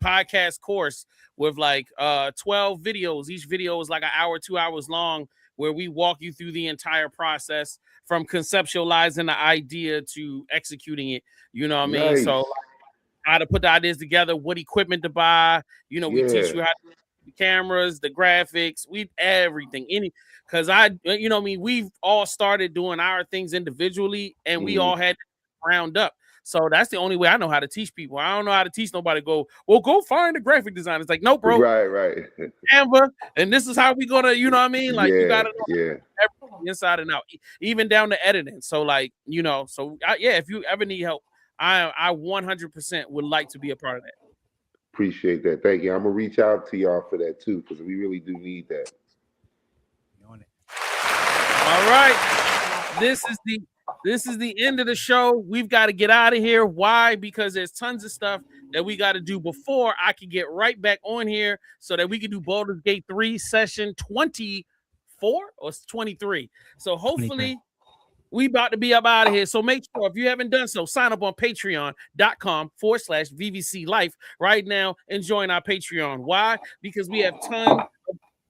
podcast course with like 12 videos. Each video is like an hour, 2 hours long, where we walk you through the entire process from conceptualizing the idea to executing it. You know what I mean? So how to put the ideas together, what equipment to buy. We teach you how to do the cameras, the graphics, everything. Because we've all started doing our things individually, and we all had to round up. So that's the only way I know how to teach people. I don't know how to teach nobody. Go find a graphic designer. It's like, no, bro. Right. Canva, and this is how we gonna, you know what I mean? Like, you gotta know everything inside and out, even down to editing. So, like, if you ever need help, I 100% would like to be a part of that. Appreciate that. Thank you. I'm gonna reach out to y'all for that too, because we really do need that. All right. This is the end of the show. We've got to get out of here. Why? Because there's tons of stuff that we got to do before I can get right back on here so that we can do Baldur's Gate 3 session 24 or 23. So hopefully we about to be up out of here. So make sure, if you haven't done so, sign up on patreon.com/VVC Life right now and join our Patreon. Why? Because we have tons of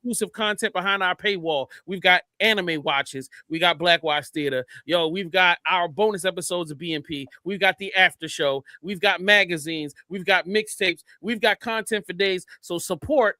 exclusive content behind our paywall. We've got anime watches, we got Black Watch Theater, we've got our bonus episodes of BMP, we've got the after show, we've got magazines, we've got mixtapes, we've got content for days. So support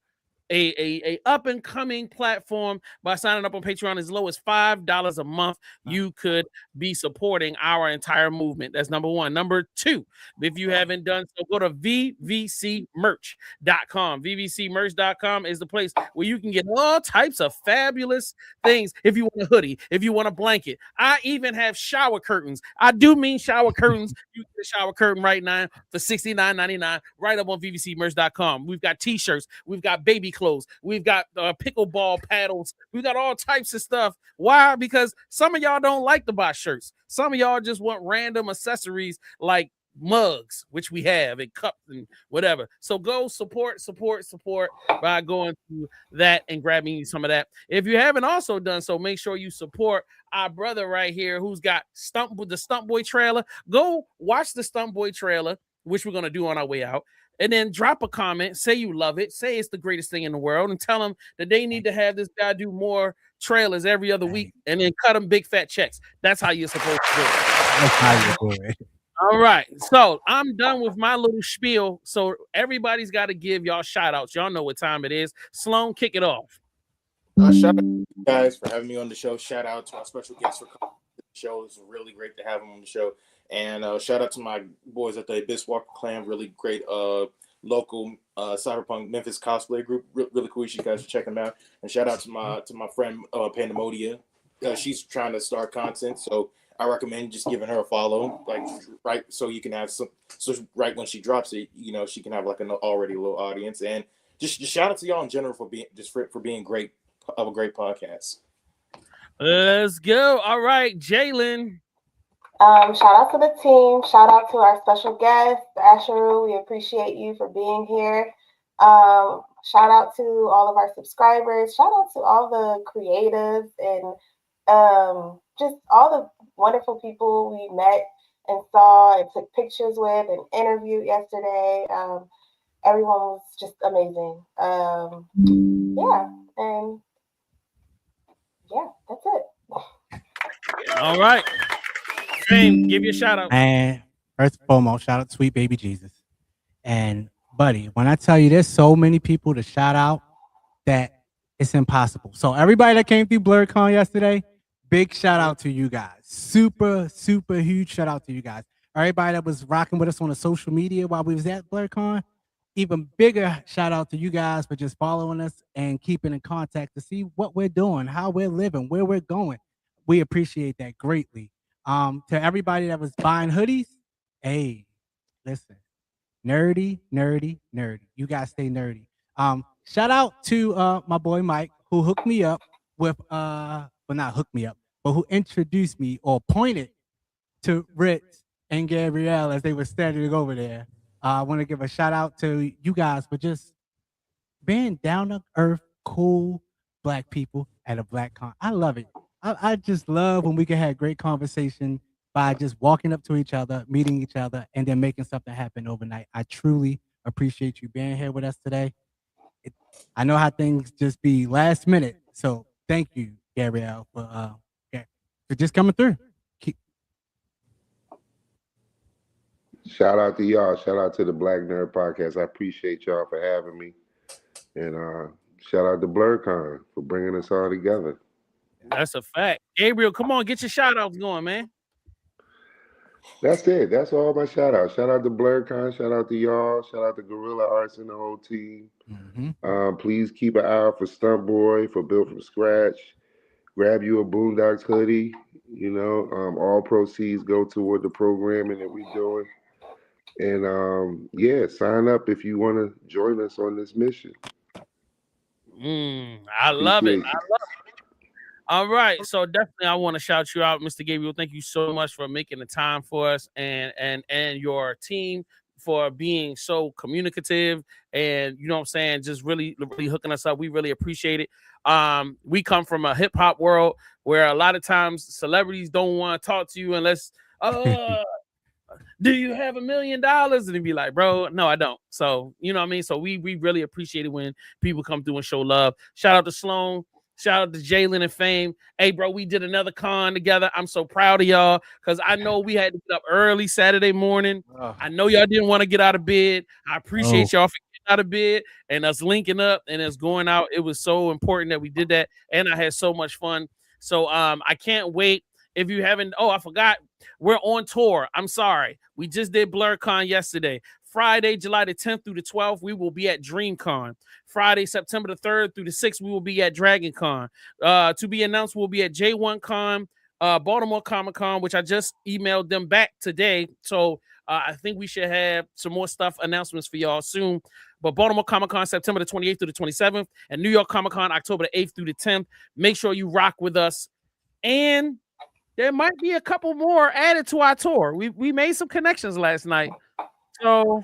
a up and coming platform by signing up on Patreon as low as $5 a month. You could be supporting our entire movement. That's number one. Number two, if you haven't done so, go to vvcmerch.com. vvcmerch.com is the place where you can get all types of fabulous things. If you want a hoodie, if you want a blanket, I even have shower curtains. I do mean shower curtains. You get a shower curtain right now for $69.99 right up on vvcmerch.com. We've got t-shirts, we've got baby clothes, we've got pickleball paddles, we've got all types of stuff. Why? Because some of y'all don't like to buy shirts. Some of y'all just want random accessories like mugs, which we have, and cups and whatever. So go support by going through that and grabbing some of that. If you haven't also done so, make sure you support our brother right here who's got the Stunt Boy trailer. Go watch the Stunt Boy trailer, which we're going to do on our way out. and then drop a comment, say you love it, say it's the greatest thing in the world, and tell them that they need to have this guy do more trailers every other week, and then cut them big fat checks. That's how you're supposed to do it. That's how you do it. All right, so I'm done with my little spiel. So everybody's got to give y'all shout outs. Y'all know what time it is. Sloan, kick it off. Shout out to you guys for having me on the show. Shout out to our special guests for coming to the show. It's really great to have them on the show. And shout out to my boys at the Abyss Walker Clan. Really great local cyberpunk Memphis cosplay group. Really cool. You guys should check them out. And shout out to my friend Pandemonia. She's trying to start content, so I recommend just giving her a follow, like right, so you can have some. So right when she drops it, you know, she can have like an already low audience. And just shout out to y'all in general for being for being great of a great podcast. Let's go. All right, Jalen. Shout out to the team. Shout out to our special guest, Asheru. We appreciate you for being here. Shout out to all of our subscribers. Shout out to all the creatives and just all the wonderful people we met and saw and took pictures with and interviewed yesterday. Everyone was just amazing. That's it. All right. Fame, give you a shout out. And first and foremost, shout out to Sweet Baby Jesus. And buddy, when I tell you there's so many people to shout out that it's impossible. So everybody that came through BlurCon yesterday, big shout out to you guys. Super, super huge shout out to you guys. Everybody that was rocking with us on the social media while we was at BlurCon, even bigger shout out to you guys for just following us and keeping in contact to see what we're doing, how we're living, where we're going. We appreciate that greatly. To everybody that was buying hoodies, hey, listen, nerdy. You guys stay nerdy. Shout out to my boy Mike, who hooked me up with well, not hooked me up, but who introduced me or pointed to Ritz and Gabrielle as they were standing over there. I want to give a shout out to you guys for just being down to earth, cool black people at a black con. I love it. I just love when we can have great conversation by just walking up to each other, meeting each other, and then making something happen overnight. I truly appreciate you being here with us today. I know how things just be last minute, so thank you, Gabrielle, for just coming through. Shout out to y'all. Shout out to the Black Nerd Podcast. I appreciate y'all for having me. And shout out to BlurCon for bringing us all together. That's a fact. Gabriel, come on, get your shout outs going, man. That's it. That's all my shout outs. Shout out to BlurCon. Shout out to y'all. Shout out to Gorilla Arts and the whole team. Please keep an eye out for Stunt Boy, for Built From Scratch. Grab you a Boondocks hoodie. You know, all proceeds go toward the programming that we're doing. And yeah, sign up if you want to join us on this mission. I love it. All right, so definitely I want to shout you out, Mr. Gabriel. Thank you so much for making the time for us and your team for being so communicative and, you know what I'm saying, just really hooking us up. We really appreciate it. We come from a hip hop world where a lot of times celebrities don't want to talk to you unless, do you have $1 million? And they'd be like, bro, no, I don't. So, you know what I mean? So we really appreciate it when people come through and show love. Shout out to Sloan. Shout out to Jalen and Fame. Hey, bro, we did another con together. I'm so proud of y'all because I know we had to get up early Saturday morning. I know y'all didn't want to get out of bed. I appreciate y'all for getting out of bed and us linking up and us going out. It was so important that we did that, and I had so much fun. So I can't wait. If you haven't, I forgot, we're on tour. I'm sorry. We just did BlurCon yesterday. Friday, July the 10th through the 12th, we will be at DreamCon. Friday, September the 3rd through the 6th, we will be at DragonCon. To be announced, we'll be at J1Con, Baltimore Comic-Con, which I just emailed them back today. So I think we should have some more stuff, announcements for y'all soon. But Baltimore Comic-Con, September the 28th through the 27th, and New York Comic-Con, October the 8th through the 10th. Make sure you rock with us. And there might be a couple more added to our tour. We made some connections last night. So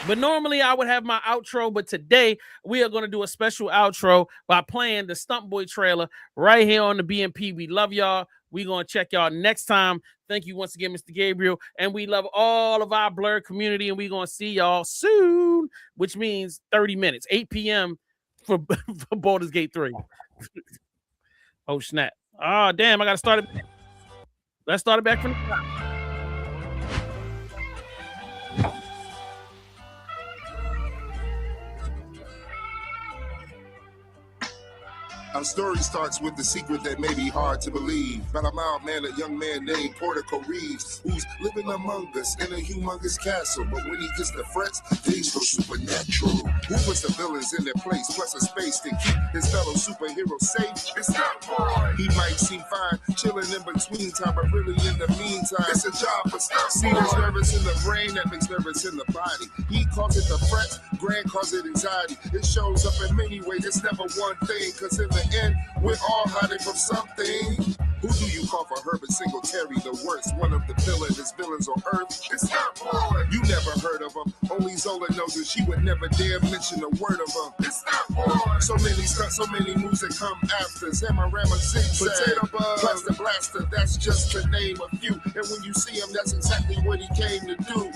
But normally I would have my outro, but today we are going to do a special outro by playing the Stunt Boy trailer right here on the BMP. We love y'all. We're going to check y'all next time. Thank you once again, Mr. Gabriel. And we love all of our Blur community, and we're going to see y'all soon, which means 30 minutes, 8 p.m. for Baldur's Gate 3. Oh, snap. Oh, damn, I got to start it. Let's start it back from the top. Our story starts with the secret that may be hard to believe. About a mild-mannered young man named Portico Reeves, who's living among us in a humongous castle. But when he gets the threats, things go supernatural. Who puts the villains in their place, plus a space to keep his fellow superheroes safe? It's that boy. He might seem fine, chilling in between time, but really in the meantime, it's a job for stuff. See, there's nervous in the brain that makes nervous in the body. He calls it the threats, Grant calls it anxiety. It shows up in many ways, it's never one thing, cause in the end, we're all hiding from something. Who do you call for Herbert Singletary, the worst, one of the villainous villains on Earth? It's that boy. You never heard of him. Only Zola knows that she would never dare mention a word of him. It's that boy. So many stunts, so many moves that come after. Samarama zigzag, potato bug, Blaster Blaster, that's just to name a few. And when you see him, that's exactly what he came to do.